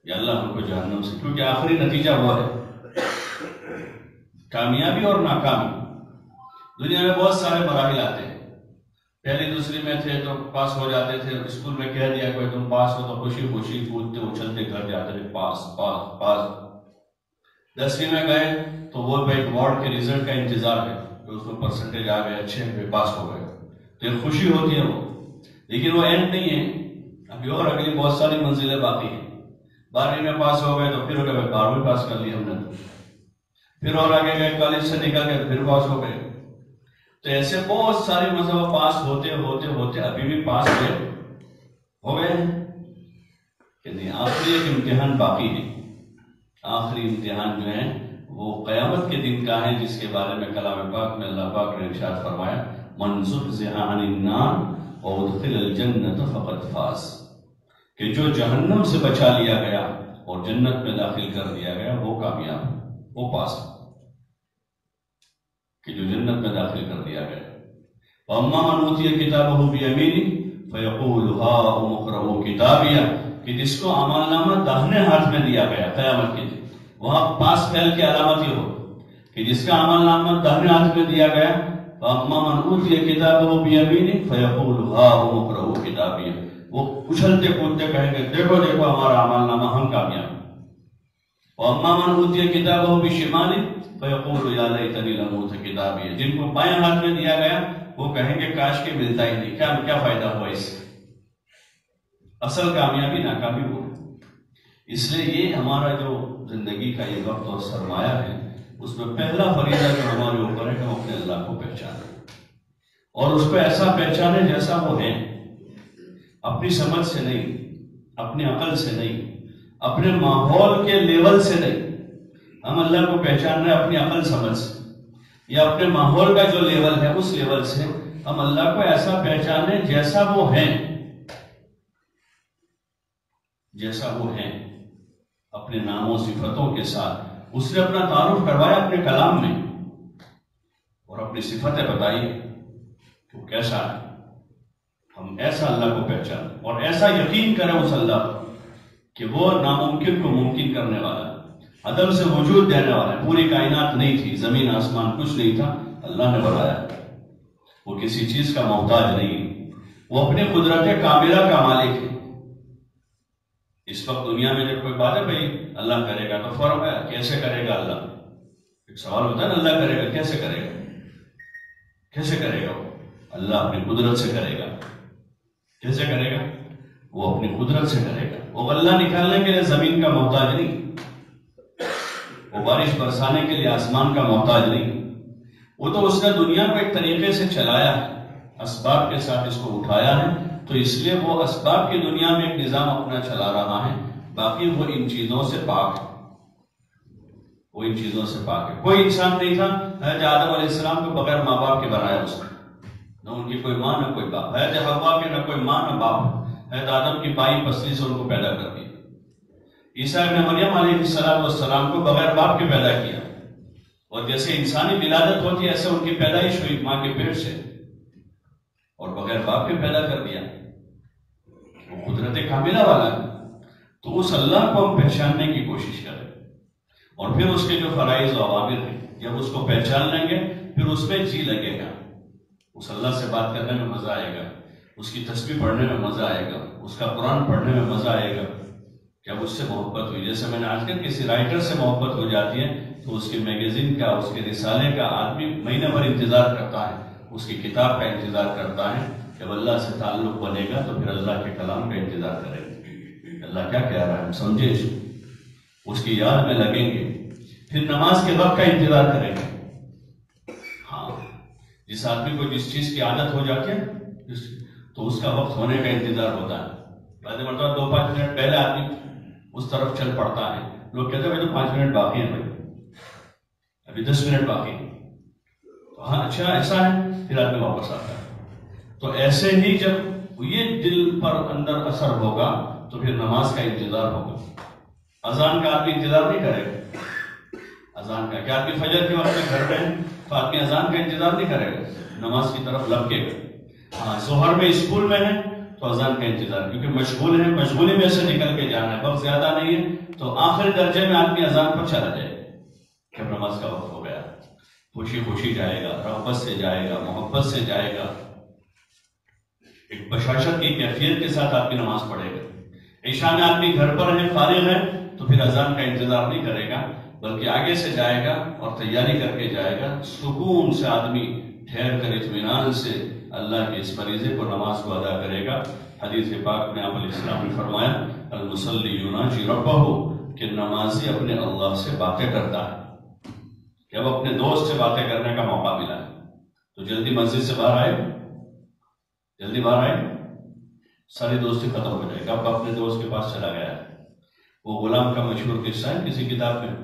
یا اللہ ہم کو جہنم سے، کیونکہ آخری نتیجہ وہ ہے کامیابی اور ناکامی۔ دنیا میں بہت سارے مراحل آتے ہیں، پہلی دوسری میں تھے تو پاس ہو جاتے تھے، اسکول میں کہہ دیا کوئی تم پاس ہو تو خوشی خوشی کودتے اچھلتے گھر جاتے تھے، پاس پاس پاس۔ 10ویں میں گئے تو وہ ایک بورڈ کے رزلٹ کا انتظار ہے کہ اس میں پرسنٹیج آ گئے، اچھے ہوئے، پاس ہو گئے، تو ایک خوشی ہوتی ہے وہ، لیکن وہ اینڈ نہیں ہے، ابھی اور اگلی بہت ساری منزلیں باقی ہیں۔ 12ویں میں پاس ہو گئے تو پھر ہو گئے 12ویں پاس کر لی ہم نے، پھر اور آگے گئے، کالج سے نکل گئے پھر پاس ہو گئے۔ تو ایسے بہت سارے مذہب پاس ہوتے ہوتے ہوتے ابھی بھی پاس ہو گئے ہیں کہ نہیں، آخری ایک امتحان باقی ہے۔ آخری امتحان جو ہے وہ قیامت کے دن کا ہے، جس کے بارے میں کلام پاک میں اللہ پاک نے ارشاد فرمایا، من زحزح عن النار وادخل الجنۃ فقد فاز، کہ جو جہنم سے بچا لیا گیا اور جنت میں داخل کر دیا گیا وہ کامیاب، وہ پاس، کہ جو جنت میں داخل کر دیا گیا۔ وَأَمَّا مَنْ أُوتِيَ كِتَابَهُ بِيَمِينِهِ فَيَقُولُ هَاؤُمُ اقْرَءُوا كِتَابِيَهْ، کہ جس کو اعمال نامہ داہنے ہاتھ میں دیا گیا قیامت کے دن، وہاں پاس فیل کی علامت یہ ہو کہ جس کا عمل نامہ داہنے ہاتھ میں دیا گیا، فَأَمَّا مَنْ أُوتِيَ كِتَابَهُ بِيَمِينِهِ فَيَقُولُ هَاؤُمُ اقْرَءُوا كِتَابِيَهْ، وہ اچھلتے کودتے کہیں گے دیکھو دیکھو ہمارا عمل نامہ، ہم کامیاب۔ وَأَمَّا مَنْ أُوتِيَ كِتَابَهُ بِشِمَالِهِ فَيَقُولُ يَا لَيْتَنِي لَمْ أُوتَ كِتَابِيَهْ، جن کو بائیں ہاتھ میں دیا گیا وہ کہیں گے کاش کے ملتا ہی نہیں، کیا فائدہ ہوا اس سے؟ اصل کامیابی ناکامی ہو. اس لیے یہ ہمارا جو زندگی کا یہ وقت اور سرمایہ ہے، اس میں پہلا فریضہ جو ہمارے اوپر ہے کہ ہم اپنے اللہ کو پہچانیں، اور اس کو ایسا پہچانیں جیسا وہ ہے، اپنی سمجھ سے نہیں، اپنی عقل سے نہیں، اپنے ماحول کے لیول سے نہیں. ہم اللہ کو پہچان رہے اپنی عقل سمجھ سے یا اپنے ماحول کا جو لیول ہے اس لیول سے. ہم اللہ کو ایسا پہچانیں جیسا وہ ہیں، جیسا وہ ہیں، اپنے ناموں صفتوں کے ساتھ. اس نے اپنا تعارف کروایا اپنے کلام میں اور اپنی صفتیں بتائی کہ وہ کیسا ہے. ہم ایسا اللہ کو پہچانیں اور ایسا یقین کریں اس اللہ کو کہ وہ ناممکن کو ممکن کرنے والا، عدم سے وجود دینے والا ہے. پوری کائنات نہیں تھی، زمین آسمان کچھ نہیں تھا، اللہ نے بنایا. وہ کسی چیز کا محتاج نہیں، وہ اپنی قدرت کاملہ کا مالک ہے. اس وقت دنیا میں جب کوئی بات ہے بھائی اللہ کرے گا تو فرق ہے کیسے کرے گا اللہ. ایک سوال ہوتا ہے نا، اللہ کرے گا کیسے کرے گا، کیسے کرے گا؟ اللہ اپنی قدرت سے کرے گا. کیسے کرے گا؟ وہ اپنی قدرت سے کرے گا. وہ غلہ نکالنے کے لیے زمین کا محتاج نہیں، وہ بارش برسانے کے لیے آسمان کا محتاج نہیں. وہ تو اس نے دنیا کو ایک طریقے سے چلایا ہے، اسباب کے ساتھ اس کو اٹھایا ہے، تو اس لیے وہ اسباب کی دنیا میں ایک نظام اپنا چلا رہا ہے. باقی وہ ان چیزوں سے پاک ہے، وہ ان چیزوں سے پاک ہے. کوئی انسان نہیں تھا حضرت آدم علیہ السلام کو بغیر ماں باپ کے بنایا اس نے، نہ ان کی کوئی ماں نہ کوئی باپ. حضرت حوا کے نہ کوئی ماں نہ باپ، حضرت آدم کی بائی پسلی سے ان کو پیدا کر دیا. عیسیٰ ابن مریم علیہ السلام کو بغیر باپ کے پیدا کیا، اور جیسے انسانی ولادت ہوتی ہے ایسے ان کی پیدائش ہوئی ماں کے پیٹ سے، اور بغیر باپ کے پیدا کر دیا. وہ قدرت کاملہ والا ہے. تو اس اللہ کو ہم پہچاننے کی کوشش کریں، اور پھر اس کے جو فرائض و اوامر ہیں جب اس کو پہچان لیں گے پھر اس میں جی لگے گا. اس اللہ سے بات کرنے میں مزہ آئے گا، اس کی تسبیح پڑھنے میں مزہ آئے گا، اس کا قرآن پڑھنے میں مزہ آئے گا. جب اس سے محبت ہوئی، جیسے میں نے آج کل کسی رائٹر سے محبت ہو جاتی ہے تو اس کے میگزین کا، اس کے رسالے کا آدمی مہینے بھر انتظار کرتا ہے، اس کی کتاب کا انتظار کرتا ہے. جب اللہ سے تعلق بنے گا تو پھر اللہ کے کلام کا انتظار کریں گے، اللہ کیا کہہ رہا ہے ہم سمجھے، اس کی یاد میں لگیں گے. پھر نماز کے وقت کا انتظار کریں گے. ہاں، جس آدمی کو جس چیز کی عادت ہو جاتی ہے تو اس کا وقت ہونے کا انتظار ہوتا ہے. بعد مرتبہ 2-5 منٹ پہلے آدمی اس طرف چل پڑتا ہے. لوگ کہتے ہیں بھائی تو 5 منٹ باقی ہیں، بھائی ابھی 10 منٹ باقی ہیں. تو ہاں اچھا ایسا ہے، پھر آدمی واپس آتا ہے. تو ایسے ہی جب یہ دل پر اندر اثر ہوگا تو پھر نماز کا انتظار ہوگا. اذان کا آدمی انتظار نہیں کرے گا. اذان کا کیا آدمی فجر کے وقت میں گھر میں تو آدمی اذان کا انتظار نہیں کرے گا، نماز کی طرف لپکے گا. ہاں ظہر میں اسکول میں ہے تو اذان کا انتظار، کیونکہ مشغول ہے، مشغولی میں سے نکل کے جانا ہے، وقت زیادہ نہیں ہے تو آخری درجے میں آدمی اذان پر چلا جائے کہ اب نماز کا وقت ہو گیا. خوشی خوشی جائے گا، رغبت سے جائے گا، محبت سے جائے گا، ایک بشاشت کی کیفیت کے ساتھ آدمی نماز پڑھے گا. عشاء میں آدمی گھر پر ہے، فارغ ہے تو پھر اذان کا انتظار نہیں کرے گا، بلکہ آگے سے جائے گا اور تیاری کر کے جائے گا. سکون سے آدمی ٹھہر کر اطمینان سے اللہ کے اس فریضے کو، نماز کو ادا کرے گا. حدیث پاک میں آپ علیہ السلام نے فرمایا المصلی یناجی ربہ، کہ نمازی اپنے اللہ سے باتیں کرتا ہے. کہ اب اپنے دوست سے باتیں کرنے کا موقع ملا ہے تو جلدی مسجد سے باہر آئے، جلدی باہر آئے، ساری دوستی ختم ہو جائے گا. اب اپنے دوست کے پاس چلا گیا. وہ غلام کا مشہور قصہ ہے کسی کتاب میں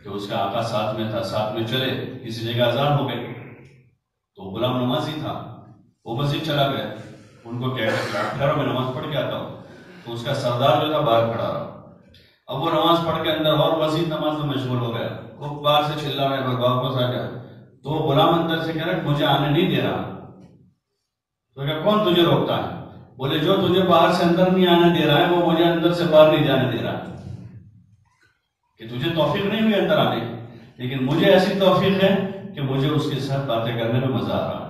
کہ اس کا آقا ساتھ میں تھا، ساتھ میں چلے، کسی جگہ اذان ہو گئی تو غلام نمازی تھا، وہ مسجد چلا گیا. ان کو کہہ رہا میں نماز پڑھ کے آتا ہوں، تو اس کا سردار جو تھا باہر کھڑا رہا. اب وہ نماز پڑھ کے اندر اور مزید نماز میں مشغول ہو گیا. وہ باہر سے چلا رہا ہے، واپس آ گیا تو وہ غلام اندر سے کہہ رہا مجھے آنے نہیں دے رہا. تو کہا کون تجھے روکتا ہے؟ بولے جو تجھے باہر سے اندر نہیں آنے دے رہا ہے وہ مجھے اندر سے باہر نہیں جانے دے رہا. کہ تجھے توفیق نہیں ہوئی اندر آنے، لیکن مجھے ایسی توفیق ہے کہ مجھے اس کے ساتھ باتیں کرنے میں مزہ آ رہا ہے.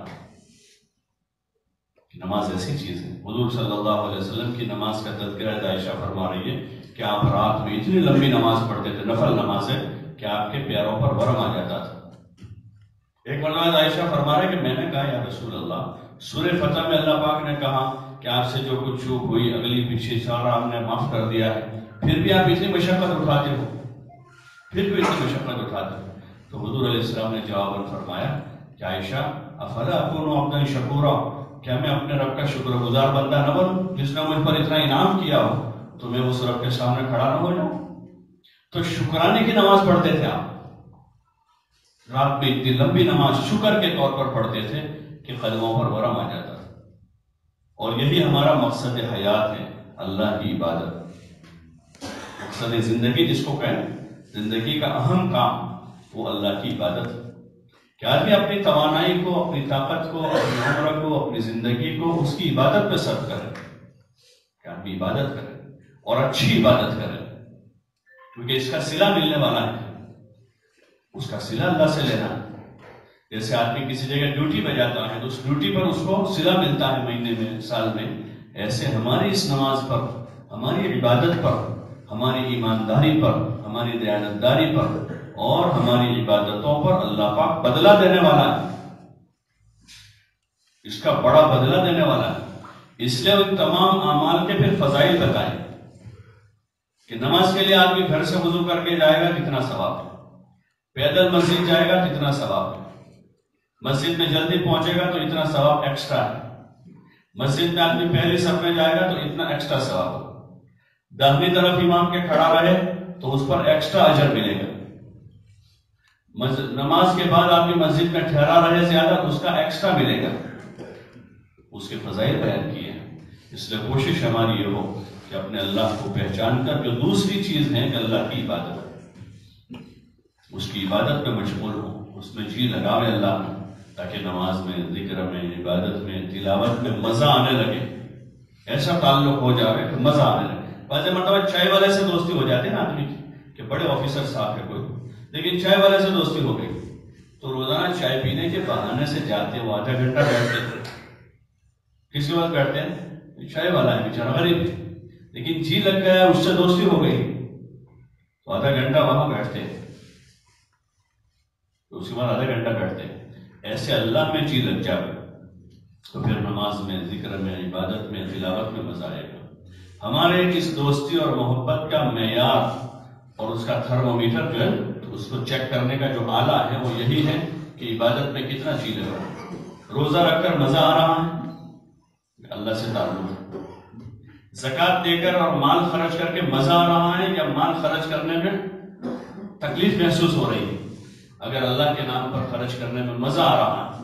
نماز ایسی چیز ہے. حضور صلی اللہ علیہ وسلم کی نماز کا تذکرہ عائشہ فرما رہی ہے کہ آپ رات میں اتنی لمبی نماز پڑھتے تھے، نفل نمازیں، کہ آپ کے پیروں پر ورم آ جاتا تھا۔ ایک مرتبہ عائشہ فرما رہے کہ میں نے کہا یا رسول اللہ، سورہ فتح میں اللہ پاک نے کہا کہ آپ سے جو کچھ چوک ہوئی اگلی پیچھے سارا ہم نے معاف کر دیا ہے، پھر بھی آپ اتنی مشقت اٹھاتے ہو، تو حضور علیہ السلام نے جواب فرمایا کہ عائشہ افلا اکون عبدا شکورا، کیا میں اپنے رب کا شکر گزار بندہ نہ بنوں جس نے مجھ پر اتنا انعام کیا ہو، تو میں اس رب کے سامنے کھڑا نہ ہو جاؤں؟ تو شکرانے کی نماز پڑھتے تھے آپ، رات میں اتنی لمبی نماز شکر کے طور پر پڑھتے تھے کہ قدموں پر ورم آ جاتا تھا۔ اور یہی ہمارا مقصد حیات ہے، اللہ کی عبادت۔ مقصد زندگی جس کو کہیں، زندگی کا اہم کام وہ اللہ کی عبادت ہے کہ آدمی اپنی توانائی کو، اپنی طاقت کو، اپنی عمر کو، اپنی زندگی کو اس کی عبادت پہ صرف کرے، کہ آدمی عبادت کرے اور اچھی عبادت کرے، کیونکہ اس کا صلہ ملنے والا ہے، اس کا صلہ اللہ سے لینا ہے۔ جیسے آدمی کسی جگہ ڈیوٹی پہ جاتا ہے تو اس ڈیوٹی پر اس کو صلہ ملتا ہے مہینے میں، سال میں، ایسے ہماری اس نماز پر، ہماری عبادت پر، ہماری ایمانداری پر، ہماری دیانتداری پر اور ہماری عبادتوں پر اللہ پاک بدلہ دینے والا ہے، اس کا بڑا بدلہ دینے والا ہے۔ اس لیے ان تمام اعمال کے پھر فضائل بتائیں کہ نماز کے لیے آدمی گھر سے وضو کر کے جائے گا کتنا ثواب ہے، پیدل مسجد جائے گا کتنا ثواب ہے، مسجد میں جلدی پہنچے گا تو اتنا ثواب ایکسٹرا ہے، مسجد میں آدمی پہلی صف میں جائے گا تو اتنا ایکسٹرا ثواب ہے، داہنی طرف امام کے کھڑا رہے تو اس پر ایکسٹرا اجر ملے گا، نماز کے بعد آدمی مسجد میں ٹھہرا رہے زیادہ اس کا ایکسٹرا ملے گا، اس کے فضائل بیان کیے ہیں۔ اس لیے کوشش ہماری یہ ہو کہ اپنے اللہ کو پہچان کر جو دوسری چیز ہے کہ اللہ کی عبادت، اس کی عبادت میں مشغول ہو، اس میں جی لگاوے اللہ میں، تاکہ نماز میں، ذکر میں، عبادت میں، تلاوت میں مزہ آنے لگے، ایسا تعلق ہو جائے کہ مزہ آنے لگے۔ بعض مرتبہ چائے والے سے دوستی ہو جاتی ہے نا آدمی کی، کہ بڑے آفیسر صاحب ہے کوئی، لیکن چائے والے سے دوستی ہو گئی تو روزانہ چائے پینے کے بہانے سے جاتے وہ آدھا گھنٹہ بیٹھتے تھے، کس کے بعد بیٹھتے ہیں؟ چائے والا ہے بیچارہ غریب ہے، لیکن جی لگ گیا، اس سے دوستی ہو گئی تو آدھا گھنٹہ وہاں بیٹھتے ہیں، تو اس کے بعد آدھا گھنٹہ بیٹھتے ہیں۔ ایسے اللہ میں جی لگ جائے تو پھر نماز میں، ذکر میں، عبادت میں، تلاوت میں مزہ آئے گا۔ ہمارے اس دوستی اور محبت کا معیار اور اس کا تھرمومیٹر جو ہے اس کو چیک کرنے کا جو آلہ ہے وہ یہی ہے کہ عبادت میں کتنا جی لگا، روزہ رکھ کر مزہ آ رہا ہے، اللہ سے تعلق ہے، زکوٰۃ دے کر اور مال خرچ کر کے مزہ آ رہا ہے، یا مال خرچ کرنے میں تکلیف محسوس ہو رہی ہے۔ اگر اللہ کے نام پر خرچ کرنے میں مزہ آ رہا ہے،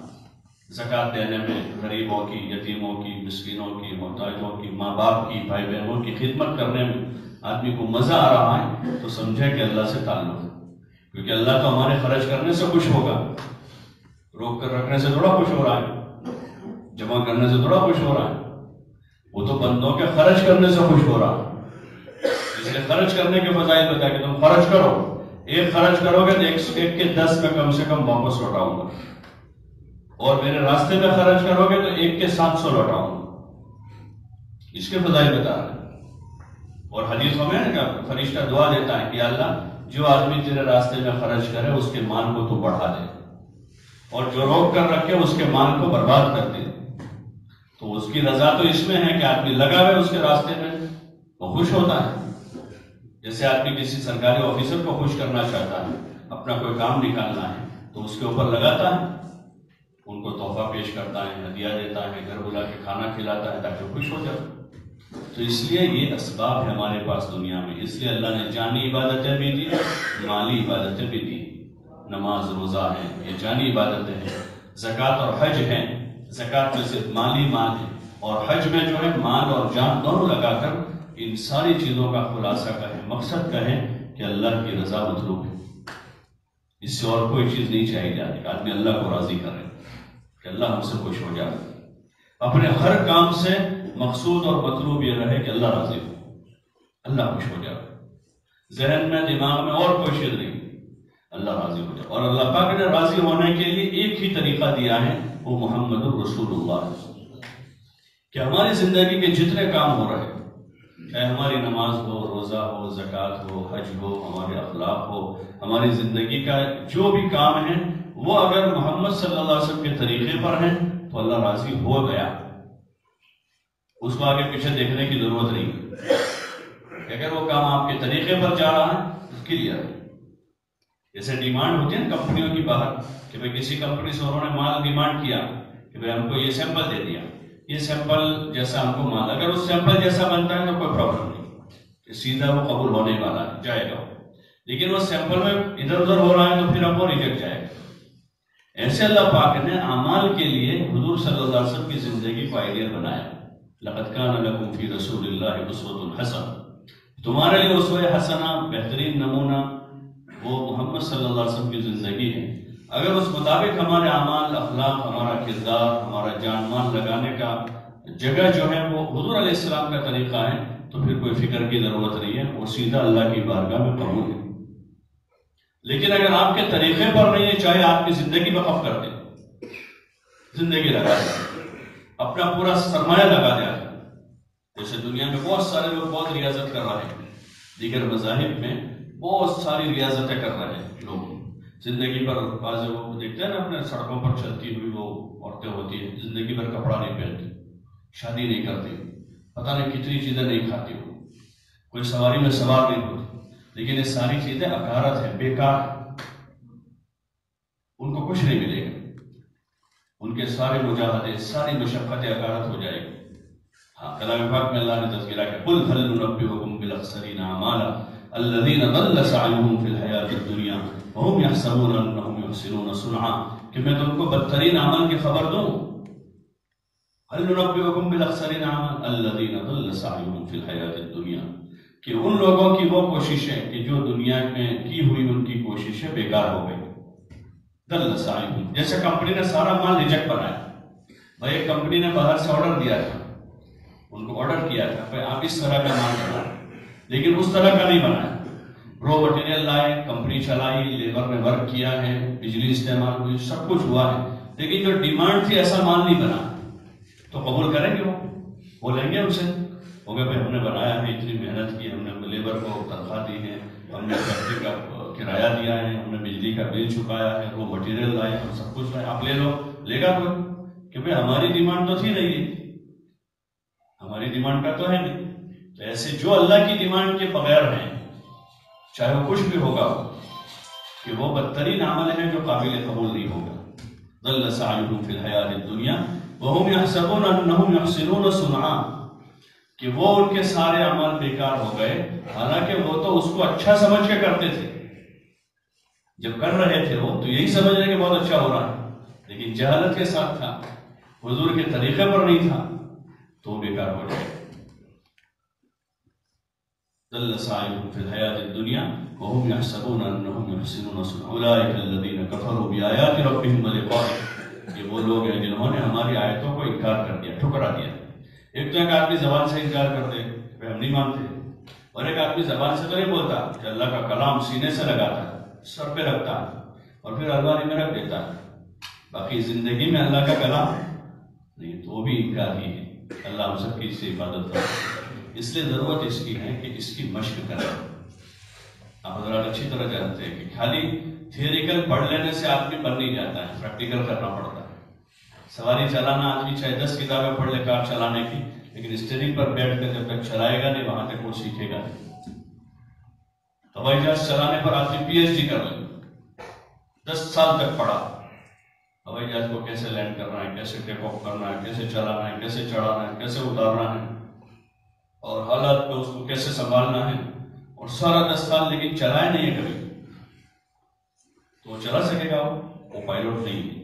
زکوٰۃ دینے میں، غریبوں کی، یتیموں کی، مسکینوں کی، محتاجوں کی، ماں باپ کی، بھائی بہنوں کی خدمت کرنے میں آدمی کو مزہ آ رہا ہے، تو سمجھے کہ اللہ سے تعلق ہے، کیونکہ اللہ تو ہمارے خرچ کرنے سے خوش ہوگا، روک کر رکھنے سے تھوڑا خوش ہو رہا ہے، جمع کرنے سے تھوڑا خوش ہو رہا ہے، وہ تو بندوں کے خرچ کرنے سے خوش ہو رہا ہے۔ اس لیے خرچ کرنے کے فضائل بتا کہ تم خرچ کرو، ایک خرچ کرو گے تو ایک کے 10 میں کم سے کم واپس لوٹاؤں گا، اور میرے راستے میں خرچ کرو گے تو 1 کے 700 لوٹاؤں گا، اس کے فضائل بتا رہے ہیں۔ اور حدیثوں میں فرشتہ دعا دیتا ہے کہ اللہ جو آدمی تیرے راستے میں خرچ کرے اس کے مال کو تو بڑھا دے، اور جو روک کر رکھے اس کے مال کو برباد کر دے۔ تو اس کی رضا تو اس میں ہے کہ آدمی لگا ہوئے اس کے راستے میں، وہ خوش ہوتا ہے۔ جیسے آدمی کسی سرکاری آفیسر کو خوش کرنا چاہتا ہے، اپنا کوئی کام نکالنا ہے تو اس کے اوپر لگاتا ہے، ان کو تحفہ پیش کرتا ہے، ہدیہ دیتا ہے، گھر بلا کے کھانا کھلاتا ہے تاکہ خوش ہو جائے۔ تو اس لیے یہ اسباب ہے ہمارے پاس دنیا میں، اس لیے اللہ نے جانی عبادتیں بھی دی، مالی عبادتیں بھی دی۔ نماز، روزہ ہے، یہ جانی عبادتیں ہیں، زکوٰۃ اور حج ہیں، زکوٰۃ میں صرف مالی مال ہے، اور حج میں جو ہے مال اور جان دونوں لگا کر ان ساری چیزوں کا خلاصہ کہیں، مقصد کہیں کہ اللہ کی رضا مطلوب ہے، اس سے اور کوئی چیز نہیں چاہیے جاتی، آدمی اللہ کو راضی کرے کہ اللہ ہم سے خوش ہو جائے، اپنے ہر کام سے مقصود اور مطلوب یہ رہے کہ اللہ راضی ہو، اللہ خوش ہو جائے، ذہن میں، دماغ میں اور کوئی چیز نہیں، اللہ راضی ہو جائے۔ اور اللہ پاک نے راضی ہونے کے لیے ایک ہی طریقہ دیا ہے، وہ محمد الرسول اللہ، کہ ہماری زندگی کے جتنے کام ہو رہے چاہے ہماری نماز ہو، روزہ ہو، زکوٰۃ ہو، حج ہو، ہمارے اخلاق ہو، ہماری زندگی کا جو بھی کام ہے وہ اگر محمد صلی اللہ علیہ وسلم کے طریقے پر ہیں تو اللہ راضی ہو گیا، اس کو آگے پیچھے دیکھنے کی ضرورت نہیں ہے۔ اگر وہ کام آپ کے طریقے پر جا رہا ہے اس کے لیے جیسے ڈیمانڈ ہوتی ہے نا کمپنیوں کی باہر کہ بھائی کسی کمپنی سے انہوں نے مال ڈیمانڈ کیا کہ بھائی ہم کو یہ سیمپل دے دیا، یہ سیمپل جیسا ہم کو مال، اگر اس سیمپل جیسا بنتا ہے تو کوئی پرابلم نہیں، سیدھا وہ قبول ہونے والا ہے، جائے گا، لیکن وہ سیمپل میں ادھر ادھر ہو رہا ہے تو پھر اب وہ ریجیکٹ جائے گا۔ ایسے اللہ پاک نے اعمال کے لیے حضور صلی اللہ علیہ وسلم کی زندگی کو آئیڈیل بنایا۔ لقد کان لکم فی رسول اللہ اسوۃ حسنہ، تمہارے لیے اسوہ حسنہ بہترین نمونہ وہ محمد صلی اللہ علیہ وسلم کی زندگی ہے۔ اگر اس مطابق ہمارے اعمال، اخلاق، ہمارا کردار، ہمارا جان مال لگانے کا جگہ جو ہے وہ حضور علیہ السلام کا طریقہ ہے تو پھر کوئی فکر کی ضرورت نہیں ہے، وہ سیدھا اللہ کی بارگاہ میں قبول ہے۔ لیکن اگر آپ کے طریقے پر نہیں ہے، چاہے آپ کی زندگی وقف کر دیں، زندگی لگا دیں، اپنا پورا سرمایہ لگا دیں، جیسے دنیا میں بہت سارے لوگ بہت ریاضت کر رہے ہیں، دیگر مذاہب میں بہت ساری ریاضتیں کر رہے ہیں لوگ، زندگی پر بعض وہ دیکھتے ہیں نا اپنے سڑکوں پر چلتی ہوئی وہ عورتیں ہوتی ہیں، زندگی بھر کپڑا نہیں پہنتی، شادی نہیں کرتی، پتہ نہیں کتنی چیزیں نہیں کھاتی، ہو کوئی سواری میں سوار نہیں ہوتی، لیکن یہ ساری چیزیں اکارت ہیں، بیکار ہیں، ان کو کچھ نہیں ملے گا، ان کے سارے مجاہدے، ساری مشقتیں اکارت ہو جائے گی۔ ہاں کلام پاک میں اللہ نے تذکرہ کیا، قل هل ننبئکم بالاخسرین اعمالا الذین ضل سعیہم فی الحیاۃ الدنیا وهم یحسبون انہم یحسنون صنعا، کہ میں تم کو بدترین عمل کی خبر دوں؟ هل ننبئکم بالاخسرین اعمالا الذین ضل سعیہم فی الحیاۃ الدنیا، کہ ان لوگوں کی وہ کوششیں کہ جو دنیا میں کی ہوئی ان کی کوششیں بیکار ہو گئی، ضل سعیہم، جیسے کمپنی نے سارا مال ریجیکٹ بنایا، بھائی ایک کمپنی نے باہر سے آرڈر دیا تھا، ان کو آرڈر کیا تھا کہ آپ اس طرح کا مال بنائیں، لیکن اس طرح کا نہیں بنایا، رو مٹیریل لائے، کمپنی چلائی، لیبر نے ورک کیا ہے، بجلی استعمال ہوئی، سب کچھ ہوا ہے، لیکن جو ڈیمانڈ تھی ایسا مال نہیں بنا، تو قبول کریں گے وہ لیں گے ان سے، ہو گیا بھائی ہم نے بنایا ہے، اتنی محنت کی، ہم نے لیبر کو تنخواہ دی ہے، ہم نے فیکٹری کا کرایہ دیا ہے، ہم نے بجلی کا بل چکایا ہے، رو مٹیریل لائے، ہم سب کچھ لائے، آپ لے لو، لے گا کوئی؟ کہ بھائی ہماری ڈیمانڈ تو تھی نہیں، ہماری ڈیمانڈ کا تو ہے نہیں۔ تو ایسے جو اللہ کی ڈیمانڈ کے بغیر ہیں، چاہے وہ کچھ بھی ہوگا، کہ وہ بدترین عمل ہے جو قابل قبول نہیں ہوگا۔ ضل سعیہم فی الحیاۃ الدنیا وہم یحسبون انہم یحسنون صنعا، کہ وہ ان کے سارے عمل بیکار ہو گئے، حالانکہ وہ تو اس کو اچھا سمجھ کے کرتے تھے، جب کر رہے تھے وہ تو یہی سمجھ رہے کہ بہت اچھا ہو رہا ہے، لیکن جہالت کے ساتھ تھا، حضور کے طریقے پر نہیں تھا، تو بیکار ہو جائے۔ ضل سعیہم فی الحیاۃ الدنیا وہم یحسبون انہم یحسنون صنعا اولئک الذین کفروا بآیات ربہم ولقائہ، یہ وہ لوگ ہیں جنہوں نے ہماری آیتوں کو انکار کر دیا، ٹھکرا دیا۔ ایک تو ایک آدمی زبان سے انکار کر دے کہ ہم نہیں مانتے، اور ایک آدمی زبان سے تو نہیں بولتا کہ اللہ کا کلام سینے سے لگاتا ہے، سر پہ رکھتا ہے اور پھر الماری میں رکھ دیتا ہے، باقی زندگی میں اللہ کا کلام نہیں، تو وہ بھی انکار ہی ہے۔ اللہ ہم سب کی اس سے حفاظت کرے۔ اس لیے ضرورت اس کی ہے کہ اس کی مشق کریں۔ آپ حضرات اچھی طرح جانتے ہیں کہ خالی تھیوریکل پڑھ لینے سے آدمی بن نہیں جاتا ہے، پریکٹیکل کرنا پڑتا ہے۔ سواری چلانا آدمی چاہے 10 کتابیں پڑھ لے کار چلانے کی، لیکن اسٹیئرنگ پر بیٹھ کر جب تک چلائے گا نہیں وہاں تک وہ سیکھے گا نہیں۔ ہوائی جہاز چلانے پر آدمی پی ایچ ڈی کر لے، 10 سال تک پڑھا، ہوائی جہاز کو کیسے لینڈ کرنا ہے، کیسے ٹیک آف کرنا ہے، کیسے چلانا ہے، کیسے چڑھانا ہے، کیسے اتارنا ہے، اور حالات پہ اس کو کیسے سنبھالنا ہے، اور سارا 10 سال لیکن چلائے نہیں ہے کبھی، تو وہ چلا سکے گا؟ وہ پائلٹ نہیں ہے۔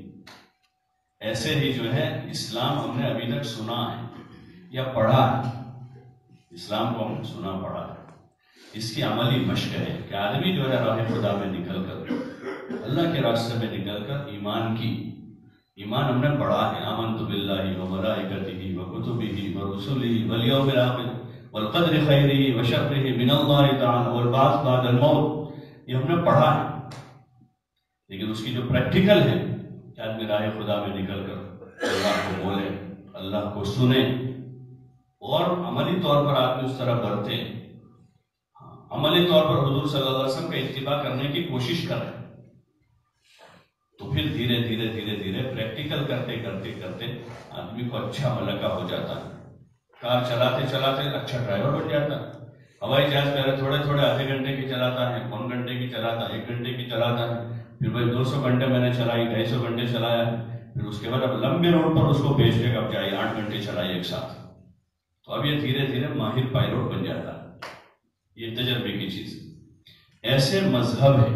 ایسے ہی جو ہے اسلام ہم نے ابھی تک سنا ہے یا پڑھا ہے، اسلام کو ہم نے سنا پڑھا ہے، اس کی عملی مشق ہے کہ آدمی جو ہے راہ خدا میں نکل کر، اللہ کے راستے میں نکل کر ایمان ہم نے پڑھا ہے، آمنت باللہ وملائکتہ وکتبہ ورسلہ والیوم الآخر والقدر خیرہ وشرہ من اللہ تعالی والبعث بعد الموت، یہ ہم نے پڑھا ہے، لیکن اس کی جو پریکٹیکل ہے کہ آدمی راہ خدا میں نکل کر اللہ کو بولے، اللہ کو سنے، اور عملی طور پر آدمی اس طرح برتے ہیں، عملی طور پر حضور صلی اللہ علیہ وسلم کا اتباع کرنے کی کوشش کریں، تو پھر دھیرے دھیرے دھیرے دھیرے پریکٹیکل کرتے کرتے کرتے آدمی کو اچھا ملکہ ہو جاتا ہے، کار چلاتے چلاتے اچھا ڈرائیور بن جاتا ہے، ہوائی جہاز پہلے تھوڑے تھوڑے آدھے گھنٹے کی چلاتا ہے، 1 گھنٹے کی چلاتا ہے، 1 گھنٹے کی چلاتا ہے، پھر بھائی 200 گھنٹے میں نے چلائی، 250 گھنٹے چلایا، پھر اس کے بعد اب لمبے روڈ پر اس کو بھیج کے کب جائے 8 گھنٹے چلائی ایک ساتھ، تو اب یہ دھیرے دھیرے ماہر پائلوٹ بن جاتا ہے۔ یہ تجربے کی چیز ایسے مذہب ہے،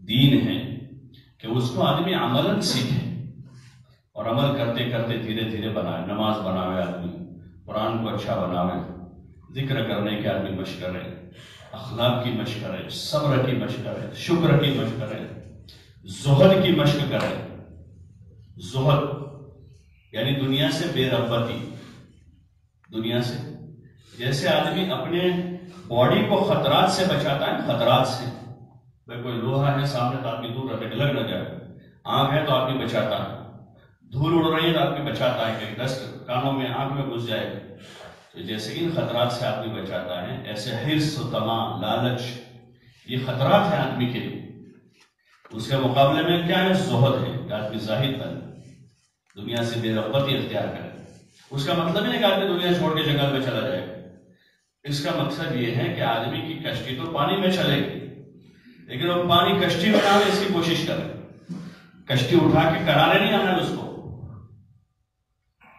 دین ہے کہ اس کو آدمی عملاً سیکھے اور عمل کرتے کرتے دھیرے دھیرے بنائے، نماز بناوے آدمی، قرآن کو اچھا بناوے، ذکر کرنے کے آدمی مشق کرے، اخلاق کی مشق کرے، صبر کی مشق کرے، شکر کی مشق کرے، زہد کی مشق کرے۔ زہد یعنی دنیا سے بے رغبتی، دنیا سے جیسے آدمی اپنے باڈی کو خطرات سے بچاتا ہے، خطرات سے، بھائی کوئی لوہا ہے سامنے تو آدمی دور رہتا ہے لگ نہ جائے، آنکھ ہے تو آدمی بچاتا ہے، دھول اڑ رہی ہے تو آدمی بچاتا ہے کہ ڈسٹ کانوں میں آنکھ میں گھس جائے، تو جیسے ان خطرات سے آدمی بچاتا ہے، ایسے حرص و طمع، لالچ، یہ خطرات ہیں آدمی کے لیے۔ اس کے مقابلے میں کیا ہے؟ زہد ہے کہ آدمی زاہد بنے، دنیا سے بے رغبتی اختیار کرے۔ اس کا مطلب نہیں کہ آدمی دنیا چھوڑ کے جنگل میں چلا جائے، اس کا مقصد یہ ہے کہ آدمی کی کشتی تو پانی میں چلے گی، لیکن وہ پانی کشتی میں نہ آئے اس کی کوشش کرے، کشتی اٹھا کے کنارے نہیں آنا ہے اس کو۔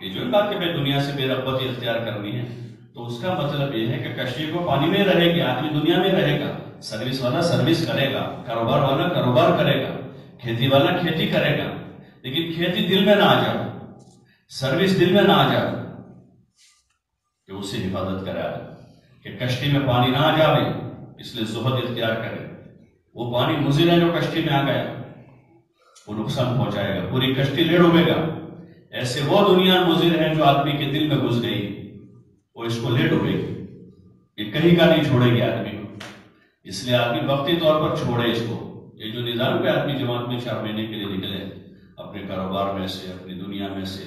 یہ جو بات کہ بھائی دنیا سے بے رغبتی اختیار کرنی ہے، تو اس کا مطلب یہ ہے کہ کشتی کو پانی میں رہے گی، آدمی دنیا میں رہے گا، سروس والا سروس کرے گا، کاروبار والا کاروبار کرے گا، کھیتی والا کھیتی کرے گا، لیکن کھیتی دل میں نہ آ جائے، سروس دل میں نہ آ جائے کہ اس سے حفاظت کرے کہ کشتی میں پانی نہ آ جائے، اس لیے زہد اختیار کرے۔ وہ پانی مضر ہے جو کشتی میں آ گیا، وہ نقصان پہنچائے گا، پوری کشتی لے ڈوبے گا۔ ایسے وہ دنیا مضر ہے جو آدمی کے دل میں گھس گئی، وہ اس کو لے ڈوبے گی، یہ کہیں کا نہیں چھوڑے گی آدمی کو۔ اس لیے آدمی وقتی طور پر چھوڑے اس کو۔ یہ جو نظام پہ آدمی جماعت میں 4 مہینے کے لیے نکلے، اپنے کاروبار میں سے، اپنی دنیا میں سے،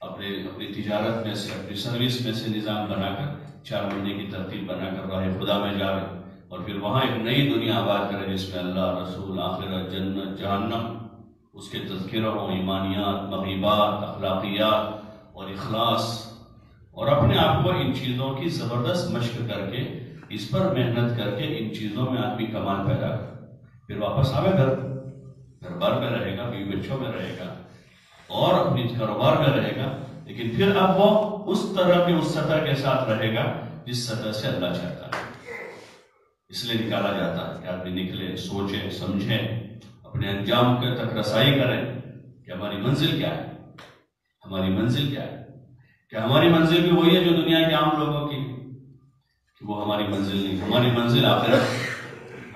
اپنی تجارت میں سے، اپنی سروس میں سے نظام بنا کر 4 مہینے کی ترتیب بنا کر راہ خدا میں جاوے، اور پھر وہاں ایک نئی دنیا آباد کرے جس میں اللہ، رسول، آخرت، جنت، جہنم، اس کے تذکرہ ہوں، ایمانیات، مغیبات، اخلاقیات اور اخلاص، اور اپنے آپ کو ان چیزوں کی زبردست مشق کر کے، اس پر محنت کر کے ان چیزوں میں آدمی کمال پیدا کر، پھر واپس آوے گھر بار میں رہے گا، بیوی بچوں میں رہے گا اور اپنی کاروبار میں رہے گا، لیکن پھر اب وہ اس طرح کے اس سطح کے ساتھ رہے گا جس سطح سے اللہ چاہتا ہے۔ اس لیے نکالا جاتا ہے کہ آدمی نکلے، سوچے، سمجھے، اپنے انجام تک رسائی کریں کہ ہماری منزل کیا ہے، ہماری منزل کیا ہے، کہ ہماری منزل بھی وہی ہے جو دنیا کے عام لوگوں کی، کہ وہ ہماری منزل نہیں، ہماری منزل آخرت ہے،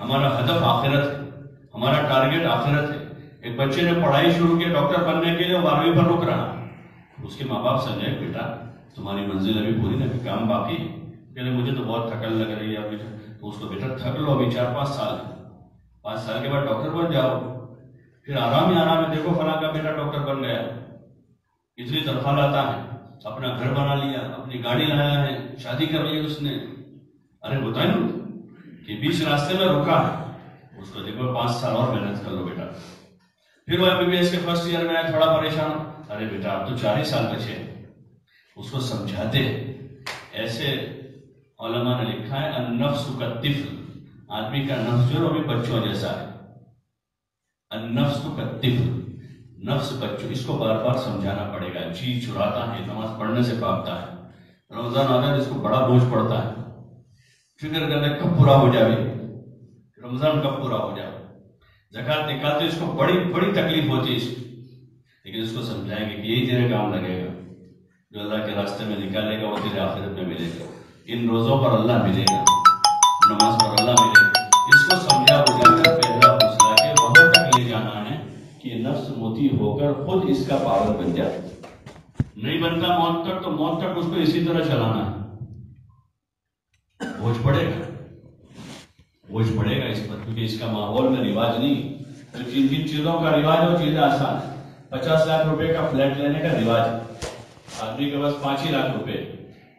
ہمارا ہدف آخرت ہے، ہمارا ٹارگٹ آخرت ہے۔ ایک بچے نے پڑھائی شروع کی ڈاکٹر بننے کے لیے، 12ویں پر رک رہا، اس کے ماں باپ سمجھائے بیٹا تمہاری منزل ابھی پوری نہیں، ابھی کام باقی، کہنے مجھے تو بہت تھکن لگ رہی ہے ابھی، تو اس کو بیٹا تھک لو، ابھی 4-5 سال ہے، 5 سال کے بعد ڈاکٹر بن جاؤ، پھر آرام ہے، دیکھو فلاں کا بیٹا ڈاکٹر بن گیا، اتنی تنخواہ لاتا ہے، اپنا گھر بنا لیا، اپنی گاڑی لایا ہے، شادی کر لی اس نے، ارے بتائیں نا کہ بیچ راستے میں رکا ہے، اس کو دیکھو 5 سال اور محنت کر لو بیٹا۔ پھر وہ MBBS کے فرسٹ ایئر میں آیا، تھوڑا پریشان، ارے بیٹا اب تو 4 ہی سال بچے، اس کو سمجھاتے ہیں۔ ایسے علماء نے لکھا ہے النفس کالطفل، آدمی کا نفس جو ہے بچوں جیسا ہے، النفس کالطفل، نفس بچوں، اس کو بار بار سمجھانا پڑے گا، جی چراتا ہے، نماز پڑھنے سے بھاگتا ہے، رمضان آتا ہے اس کو بڑا بوجھ پڑتا ہے، فکر کرتا ہے کب پورا ہو جائے، رمضان کب پورا ہو جائے، زکوٰۃ نکالتے اس کو بڑی تکلیف ہوتی ہے اس کو، لیکن اس کو سمجھائیں گے کہ یہی تیرے کام لگے گا، جو اللہ کے راستے میں نکالے گا وہ تیرے آخرت میں ملے گا، ان روزوں پر اللہ ملے گا، نماز پر اللہ ملے گا۔ اس کو سمجھا بجھا کر پہلا حوصلہ کے وہاں تک لے جانا ہے کہ نفس مطیع ہو کر خود اس کا پاور بن جائے، نہیں بنتا موت تک تو موت تک اس کو اسی طرح چلانا ہے، بوجھ پڑے گا اس پر، کیونکہ اس کا ماحول میں رواج نہیں، جو جن چیزوں کا رواج ہے وہ چیزیں آسان ہے، 50 لاکھ روپے کا فلیٹ لینے کا رواج ہے، آدمی کے پاس 5 ہی لاکھ روپے،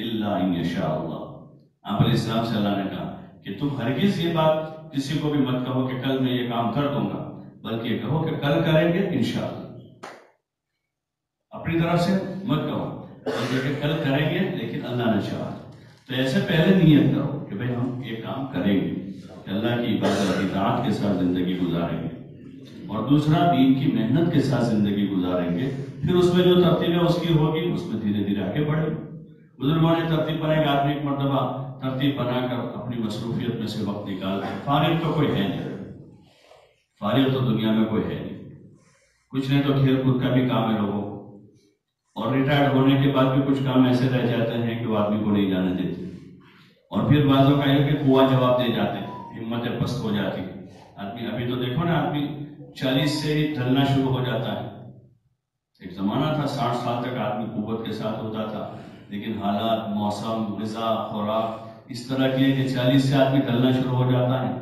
الا ان یشاء اللہ۔ آپ علیہ السلام سے اللہ نے کہا کہ تم ہرگز یہ بات کسی کو بھی مت کہو کہ کل میں یہ کام کر دوں گا، بلکہ یہ کہو کہ کل کریں گے انشاءاللہ۔ اپنی طرف سے مت کہو بلکہ کہ کل کریں گے لیکن اللہ نے چاہا۔ تو ایسے پہلے نیت کرو کہ بھئی ہم یہ کام کریں گے، کہ اللہ کی عبادت اور اطاعت کے ساتھ زندگی گزاریں گے، اور دوسرا دین کی محنت کے ساتھ زندگی گزاریں گے۔ پھر اس میں جو ترتیب ہے اس کی ہوگی، اس میں دھیرے دھیرے آگے بڑھیں۔ بزرگوں نے ترتیب بنائی کہ آدمی ایک مرتبہ ترتیب بنا کر اپنی مصروفیت میں سے وقت نکال کر، فارغ تو کوئی ہے نہیں، فارغ تو دنیا میں کوئی ہے نہیں، کچھ نہیں تو کھیل کود کا بھی کام ہے لوگوں کو، اور ریٹائرڈ ہونے کے بعد بھی کچھ کام ایسے رہ جاتے ہیں کہ وہ آدمی کو نہیں جانے دیتے، اور پھر بعضوں کا یہ کہ کنواں جواب دے جاتے ہیں، ہمتیں پست ہو جاتی ہیں آدمی۔ ابھی تو دیکھو نا، آدمی 40 سے ہی ڈھلنا شروع ہو جاتا ہے۔ ایک زمانہ تھا 60 سال تک آدمی قوت کے ساتھ ہوتا تھا، لیکن حالات، موسم، غذا، خوراک اس طرح کی ہے کہ 40 سے آدمی ڈھلنا شروع ہو جاتا ہے،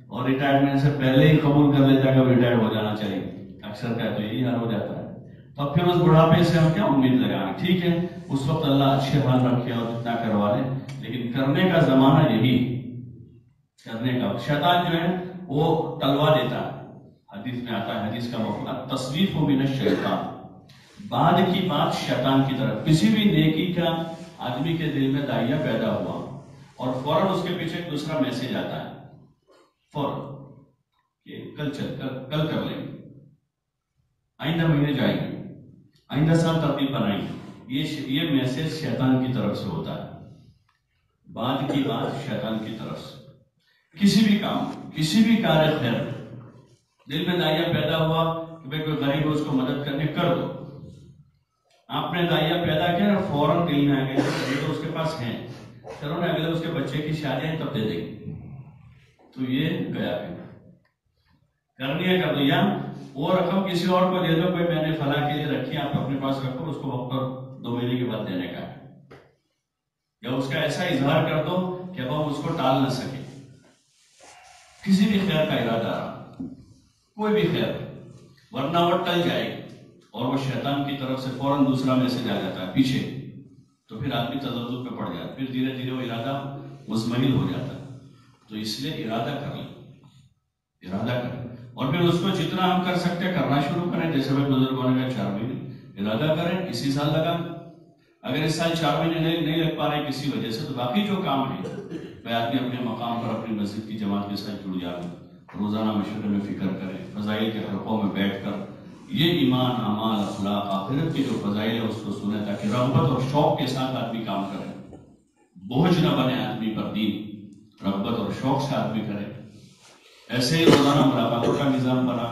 اور ریٹائرمنٹ سے پہلے ہی قبول کر لیتا ہے کہ ریٹائر ہو جانا چاہیے۔ اکثر کا تو یہی حال ہو جاتا ہے۔ تو پھر اس بڑھاپے سے ہم کیا امید لگائیں؟ ٹھیک ہے اس وقت اللہ اچھے حال رکھے اور جتنا کروا لے، لیکن کرنے کا زمانہ یہی کرنے کا۔ شیطان جو ہے وہ ٹلوا دیتا ہے، حدیث میں آتا ہے، حدیث کا مفہوم التصویف من الشیطان، بعد کی بات شیطان کی طرف۔ کسی بھی نیکی کا آدمی کے دل میں داعیہ پیدا ہوا اور فوراً اس کے پیچھے ایک دوسرا میسج آتا ہے، فوراً کہ کل کر لیں گے، آئندہ مہینے جائیں گے، آئندہ سال ترتیب بنائیں گے۔ یہ میسج شیطان کی طرف سے ہوتا ہے، بعد کی بات شیطان کی طرف سے۔ کسی بھی کام، کسی بھی کار خیر، دل میں داعیہ پیدا ہوا کہ بھئی کوئی غریب ہے اس کو مدد کرنے، کر دو۔ آپ نے داعیہ پیدا کیا اور فوراً دل میں آ گیا یہ تو اس کے پاس ہیں، چلو نا اگلے اس کے بچے کی شادی ہے تب دے دیں گے، تو یہ گیا پھر کرنی ہے کر دو، یا وہ رقم کسی اور کو دے دو، کوئی میں نے فلاں کے لیے رکھی آپ اپنے پاس رکھو، اس کو وقت پر 2 مہینے کے بعد دینے کا ہے، یا اس کا ایسا اظہار کر دو کہ اب ہم اس کو ٹال نہ سکے۔ کسی بھی خیر کا ارادہ رہا، کوئی بھی خیر، ورنہ وہ ٹل جائے گی اور وہ شیطان کی طرف سے فوراً دوسرا میسج آ جاتا ہے پیچھے، تو پھر آدمی تذبذب پہ پڑ جاتا ہے، پھر دھیرے دھیرے وہ ارادہ مزمحل ہو جاتا ہے۔ تو اس لیے ارادہ کر لیں، ارادہ کریں، اور پھر اس کو جتنا ہم کر سکتے کرنا شروع کریں۔ جیسے بھائی بزرگوں نے کہا 4 مہینے ارادہ کریں، اسی سال لگا، اگر اس سال 4 مہینے نہیں لگ پا رہے کسی وجہ سے، تو باقی جو کام ہے وہ آدمی اپنے مقام پر اپنی مسجد کی جماعت کے ساتھ جڑ جائے، روزانہ مشورے میں فکر کریں، فضائل کے حلقوں میں بیٹھ کر یہ ایمان، اعمال، اخلاق، آخرت کی جو فضائل ہے اس کو سنیں، تاکہ رغبت اور شوق کے ساتھ آدمی کام کرے، بوجھ نہ بنے آدمی پر دین، رغبت اور شوق سے آدمی کرے۔ ایسے ہی روزانہ ملاقاتوں کا نظام بنا،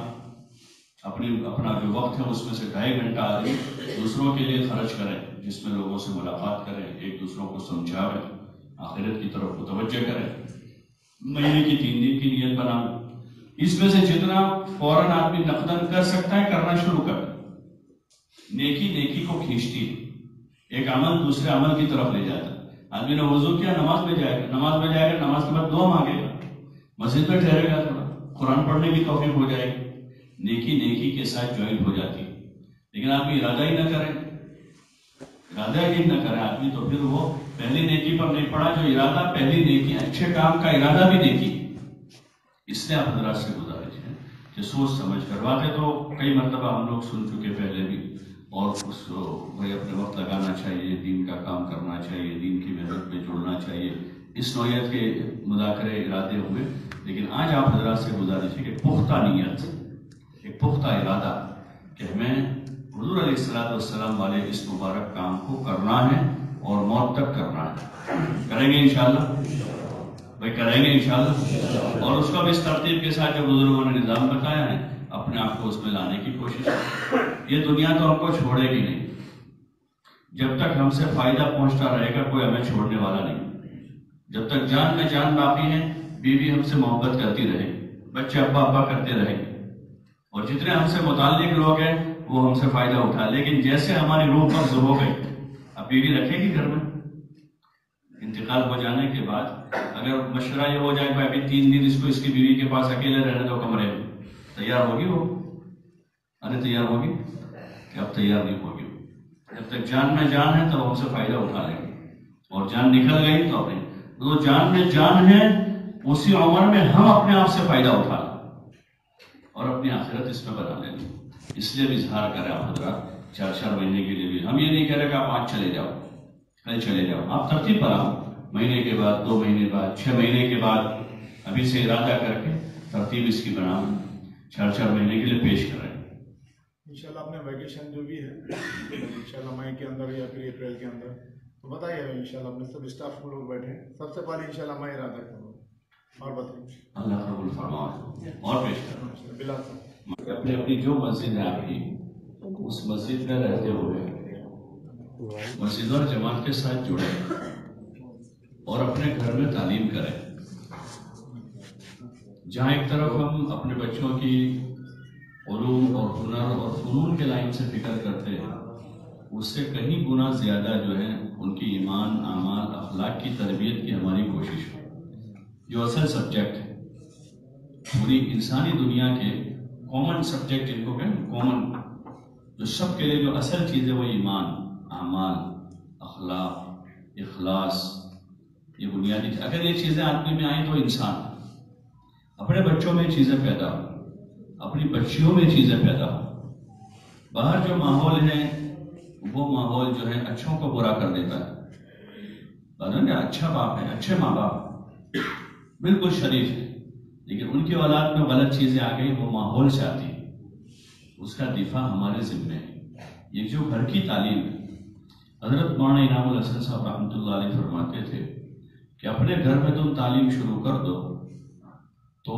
اپنا جو وقت ہے اس میں سے 2.5 گھنٹہ آدمی دوسروں کے لیے خرچ کریں، جس میں لوگوں سے ملاقات کریں، ایک دوسروں کو سمجھاویں، آخرت کی طرف متوجہ کریں۔ مہینے کی 3 دن کی نیت بنا، اس میں سے جتنا فوراً آدمی نقدن کر سکتا ہے کرنا شروع کر۔ نیکی کو کھینچتی ہے، ایک عمل دوسرے عمل کی طرف لے جاتا ہے۔ آدمی نے وضو کیا، نماز میں جائے گا، نماز کے بعد دعا مانگے گا، مسجد میں ٹھہرے گا، تھوڑا قرآن پڑھنے کی توفیق ہو جائے گی، نیکی کے ساتھ جوائن ہو جاتی ہے۔ لیکن آدمی ارادہ ہی نہ کرے آدمی، تو پھر وہ پہلی نیکی پر نہیں پڑا۔ جو ارادہ پہلی نیکی، اچھے کام کا ارادہ بھی نیکی، اس لیے آپ حضرات سے گزارش ہے کہ سوچ سمجھ کرواتے تو کئی مرتبہ ہم لوگ سن چکے پہلے بھی، اور اس کو بھائی اپنے وقت لگانا چاہیے، دین کا کام کرنا چاہیے، دین کی محنت میں جڑنا چاہیے، اس نوعیت کے مذاکرے ارادے ہوئے۔ لیکن آج آپ حضرات سے گزارش ہے کہ پختہ نیت، ایک پختہ ارادہ کہ ہمیں حضور علیہ السلام والے اس مبارک کام کو کرنا ہے اور موت تک کرنا ہے۔ کریں گے انشاءاللہ بھائی، کریں گے انشاءاللہ، اور اس کو بھی اس ترتیب کے ساتھ جو بزرگوں نے نظام بتایا ہے اپنے آپ کو اس میں لانے کی کوشش ہے۔ یہ دنیا تو ہم کو چھوڑے گی نہیں، جب تک ہم سے فائدہ پہنچتا رہے گا کوئی ہمیں چھوڑنے والا نہیں۔ جب تک جان میں جان باقی ہے، بیوی ہم سے محبت کرتی رہے، بچے ابا کرتے رہے، اور جتنے ہم سے متعلق لوگ ہیں وہ ہم سے فائدہ اٹھا، لیکن جیسے ہماری روح قبض ہو گئی، اب بیوی رکھے گی گھر میں؟ انتقال ہو جانے کے بعد اگر مشورہ یہ ہو جائے کہ ابھی 3 دن اس کو اس کی بیوی کے پاس اکیلے رہنے دو کمرے میں، تیار ہوگی وہ؟ ارے تیار ہوگی کہ اب تیار نہیں ہوگی۔ جب تک جان میں جان ہے تب ہم سے فائدہ اٹھا لیں گے، اور جان نکل گئی تو اپنے تو جان میں جان ہے، اسی عمر میں ہم اپنے آپ سے فائدہ اٹھا لیں اور اپنی آخرت اس میں بنا لیں. اس لیے بھی اظہار کریں آپ حضرات 4 مہینے کے لیے بھی. ہم یہ نہیں کہہ رہے کہ آپ آج چلے جاؤ، کل چلے جاؤ. آپ ترتیب پر آؤ، مہینے کے بعد، 2 مہینے بعد، 6 مہینے کے بعد. ابھی سے ارادہ کر کے ترتیب اس کی بناؤ، 4 مہینے کے لیے پیش کریں. انشاءاللہ اپنے ویکیشن جو بھی ہے انشاءاللہ مئی کے اندر یا پھر اپریل کے اندر تو بتائیے انشاءاللہ اپنے سب اسٹاف کو لوگ بیٹھے. سب سے پہلے انشاءاللہ میں ارادہ کروں اور بتائیے. اللہ قبول فرمائے اور پیش کریں. بلال صاحب اپنی اپنی جو مسجد ہے آپ کی، اس مسجد میں رہتے ہوئے مسجد اور جماعت کے ساتھ جڑے اور اپنے گھر میں تعلیم کریں. جہاں ایک طرف ہم اپنے بچوں کی علوم اور ہنر اور فنون کے لائن سے فکر کرتے ہیں، اس سے کہیں گنا زیادہ جو ہے ان کی ایمان، اعمال، اخلاق کی تربیت کی ہماری کوشش ہے. جو اصل سبجیکٹ ہے پوری انسانی دنیا کے کامن سبجیکٹ، ان کو کہیں کامن، جو سب کے لیے جو اصل چیز ہے وہ ایمان، اعمال، اخلاق، اخلاص. یہ بنیادی اگر یہ چیزیں آدمی میں آئیں تو انسان اپنے بچوں میں چیزیں پیدا ہو، اپنی بچیوں میں چیزیں پیدا ہو. باہر جو ماحول ہے وہ ماحول جو ہے اچھوں کو برا کر دیتا ہے. اچھا باپ ہے، اچھے ماں باپ بالکل شریف ہے، لیکن ان کی اولاد میں غلط چیزیں آ گئی، وہ ماحول سے آتی ہے. اس کا دفاع ہمارے ذمہ ہے. یہ جو گھر کی تعلیم ہے، حضرت مولانا انعام الحسن صاحب رحمۃ اللہ علیہ فرماتے تھے کہ اپنے گھر میں تم تعلیم شروع کر دو تو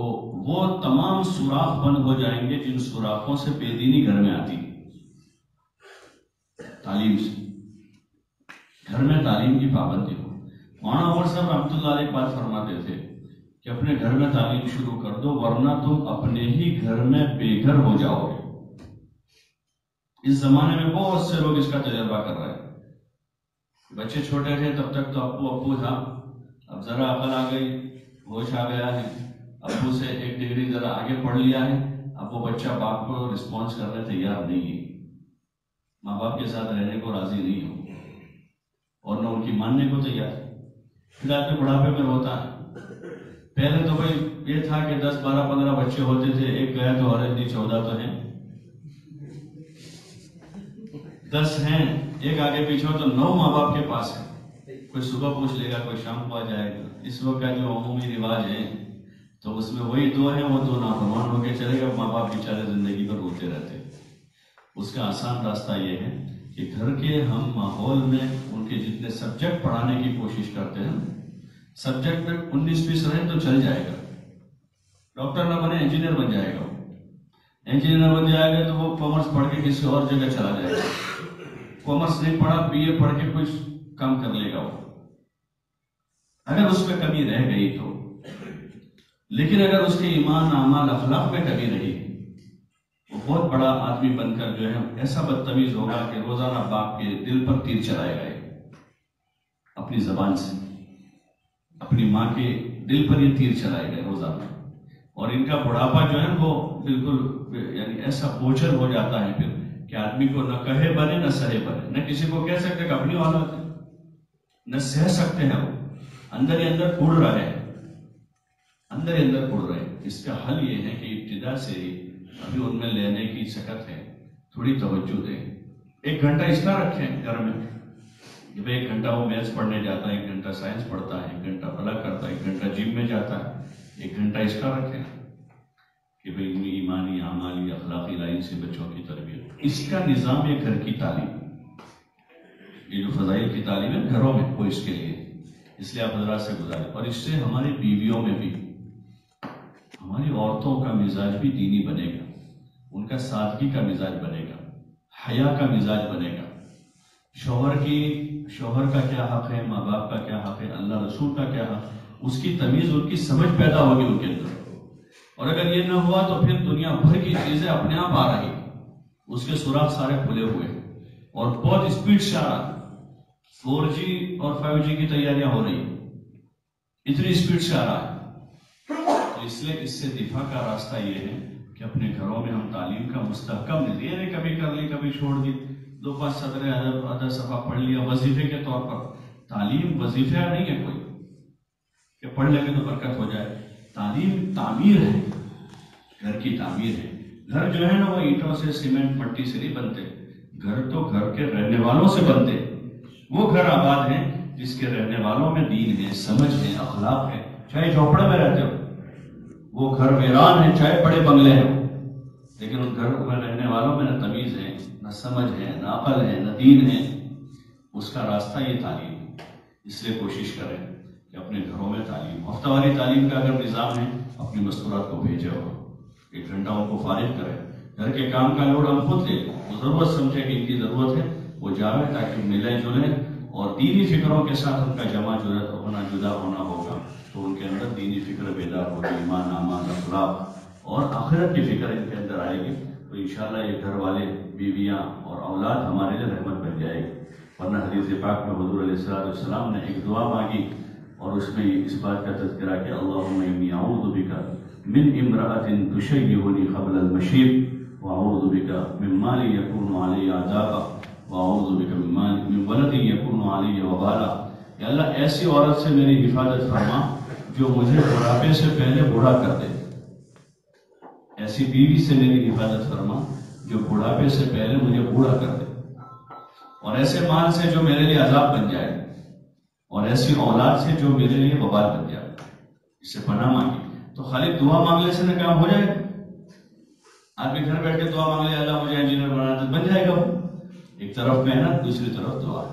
وہ تمام سوراخ بند ہو جائیں گے جن سوراخوں سے بے دینی گھر میں آتی ہے. تعلیم سے گھر میں تعلیم کی پابندی ہو. مولانا عمر صاحب رحمۃ اللہ علیہ بات فرماتے تھے کہ اپنے گھر میں تعلیم شروع کر دو ورنہ تم اپنے ہی گھر میں بے گھر ہو جاؤ گے. اس زمانے میں بہت سے لوگ اس کا تجربہ کر رہے ہیں. بچے چھوٹے تھے تب تک تو ابو تھا، اب ذرا عقل آ گئی، ہوش آ گیا ہے، ابو سے 1 ڈگری ذرا آگے پڑھ لیا ہے، اب وہ بچہ باپ کو رسپانس کرنے تیار نہیں ہے، ماں باپ کے ساتھ رہنے کو راضی نہیں ہو اور نہ ان کی ماننے کو تیار. پھر آدمی بڑھاپے میں روتا ہے. پہلے تو بھائی یہ تھا کہ 10 12 15 بچے ہوتے تھے، ایک گیا تو اور 14 تو ہیں، 10 ہیں، ایک آگے پیچھے ہو تو 9 ماں باپ کے پاس ہے. کوئی صبح پوچھ لے گا، کوئی شام کو آ جائے گا. اس وقت کا جو عمومی رواج ہے تو اس میں وہی 2 ہیں، وہ 2 نافرمان ہو کے چلے گا. ماں باپ بیچارے زندگی پر روتے رہتے. اس کا آسان راستہ یہ ہے کہ گھر کے ہم ماحول میں ان کے جتنے سبجیکٹ پڑھانے کی کوشش کرتے ہیں، سبجیکٹ میں 19-20 رہے تو چل جائے گا. ڈاکٹر نہ بنے انجینئر بن جائے گا. انجینئر بن جائے گا تو وہ کامرس پڑھ کے کسی اور جگہ چلا جائے گا. کامرس نہیں پڑھا، BA پڑھ کے کچھ کام کر لے گا وہ، اگر اس میں کمی رہ گئی تو. لیکن اگر اس کے ایمان، اعمال، اخلاق میں کمی رہی وہ بہت بڑا آدمی بن کر جو ہے ایسا بدتمیز ہوگا کہ روزانہ باپ کے دل پر تیر چلائے گا. اپنی زبان سے اپنی ماں کے دل پر یہ تیر چلائے گئے روزانہ. اور ان کا بڑھاپا جو ہے وہ بالکل یعنی ایسا بوجھل ہو جاتا ہے پھر کہ آدمی کو نہ کہے بنے نہ سہے بنے. نہ کسی کو کہہ سکتے کہ اپنی اولاد ہے، نہ سہ سکتے ہیں. وہ اندر ہی اندر کڑ رہے ہیں، اندر ہی اندر کڑ رہے ہیں. اس کا حل یہ ہے کہ ابتدا سے ابھی ان میں لینے کی سکت ہے، تھوڑی توجہ دیں. 1 گھنٹہ اس کا رکھیں گھر میں کہ 1 گھنٹہ وہ میتھس پڑھنے جاتا ہے، 1 گھنٹہ سائنس پڑھتا ہے، 1 گھنٹہ فلک کرتا ہے، 1 گھنٹہ جم میں جاتا ہے. 1 گھنٹہ اس کا رکھیں کہ بھئی ایمانی، اعمالی، اخلاقی لائن سے بچوں کی تربیت. اس کا نظام ہے گھر کی تعلیم. یہ جو فضائل کی تعلیم ہے گھروں میں وہ اس کے لیے، اس لیے آپ حضرات سے گزارے. اور اس سے ہماری بیویوں میں بھی، ہماری عورتوں کا مزاج بھی دینی بنے گا، ان کا سادگی کا مزاج بنے گا، حیا کا مزاج بنے گا. شوہر کا کیا حق ہے، ماں باپ کا کیا حق ہے، اللہ رسول کا کیا حق، اس کی تمیز، ان کی سمجھ پیدا ہوگی ان کے اندر. اور اگر یہ نہ ہوا تو پھر دنیا بھر کی چیزیں اپنے آپ آ رہی، اس کے سوراخ سارے کھلے ہوئے اور بہت اسپیڈ سے آ رہا. 4G اور 5G کی تیاریاں ہو رہی، اتنی اسپیڈ سے آ رہا ہے. تو اس لیے اس سے دفاع کا راستہ یہ ہے کہ اپنے گھروں میں ہم تعلیم کا مستحکم نہیں دیں. کبھی کر لی، کبھی چھوڑ دی، 2-5 صدریں آدھا صفحہ پڑھ لیا وظیفے کے طور پر. تعلیم وظیفہ نہیں ہے کوئی کہ پڑھ لیں گے تو برکت ہو جائے. تعلیم تعمیر ہے، گھر کی تعمیر ہے. گھر جو ہے نا وہ اینٹوں سے سیمنٹ مٹی سے نہیں بنتے، گھر تو گھر کے رہنے والوں سے بنتے. وہ گھر آباد ہیں جس کے رہنے والوں میں دین ہے، سمجھ ہے، اخلاق ہے. چاہے جھوپڑے میں رہتے ہو، وہ گھر ویران ہے چاہے بڑے بنگلے ہوں، لیکن ان گھر میں رہنے والوں میں نہ تمیز ہے، نہ سمجھ ہے، نہ عقل ہے، نہ دین ہے. اس کا راستہ یہ تعلیم ہے. اس لیے کوشش کریں کہ اپنے گھروں میں تعلیم، ہفتہ واری تعلیم کا اگر نظام ہے اپنی مستورات کو بھیجے اور 1 گھنٹہ ان کو فارغ کریں. گھر کے کام کا لوڈ ہم خود لیں، وہ ضرورت سمجھے کہ ان کی ضرورت ہے وہ جاوے تاکہ ملیں جلیں اور دینی فکروں کے ساتھ ان کا جمع ہونا جدا ہونا ہوگا تو ان کے اندر دینی فکر بیدار ہوگی، ایمان اعمال اخلاق اور آخرت کی فکر ان کے اندر آئے گی تو انشاءاللہ یہ گھر والے بیویاں اور اولاد ہمارے لیے رحمت بن جائے گی. ورنہ حدیث پاک میں حضور علیہ السلام نے ایک دعا مانگی اور اس میں اس بات کا تذکرہ کہ اللہم انی اعوذ بک من امرأۃ تشیبنی قبل المشیب واعوذ بک من مال یکون علی عذابا واعوذ بک من ولد یکون علی وبالا. یا اللہ ایسی عورت سے میری حفاظت فرما جو مجھے بڑھاپے سے پہلے بوڑھا کر دے. ایسی بیوی سے میری حفاظت فرما جو بڑھاپے سے پہلے مجھے بوڑھا کر دے، اور ایسے مال سے جو میرے لیے عذاب بن جائے، اور ایسی اولاد سے جو میرے لیے وبال بن جائے. اس سے پناہ مانگی. تو خالی دعا مانگنے سے نہ کام ہو جائے. آپ کے گھر بیٹھ کے دعا مانگ لے اللہ مجھے انجینئر بنانا تو بن جائے گا. وہ ایک طرف محنت دوسری طرف دعا.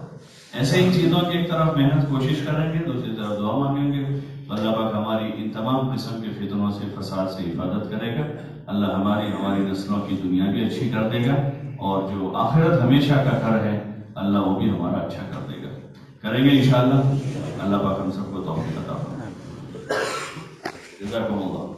ایسے ہی چیزوں کی ایک طرف محنت کوشش کریں گے دوسری طرف دعا مانگیں گے تو اللہ پاک ہماری ان تمام قسم کے فتنوں سے فساد سے حفاظت کرے گا. اللہ ہماری نسلوں کی دنیا بھی اچھی کر دے گا اور جو آخرت ہمیشہ کا گھر ہے اللہ وہ بھی ہمارا اچھا کر دے گا. کریں گے انشاءاللہ. اللہ پاک ہم سب کو توفیق عطا فرمائے. جزاکم اللہ.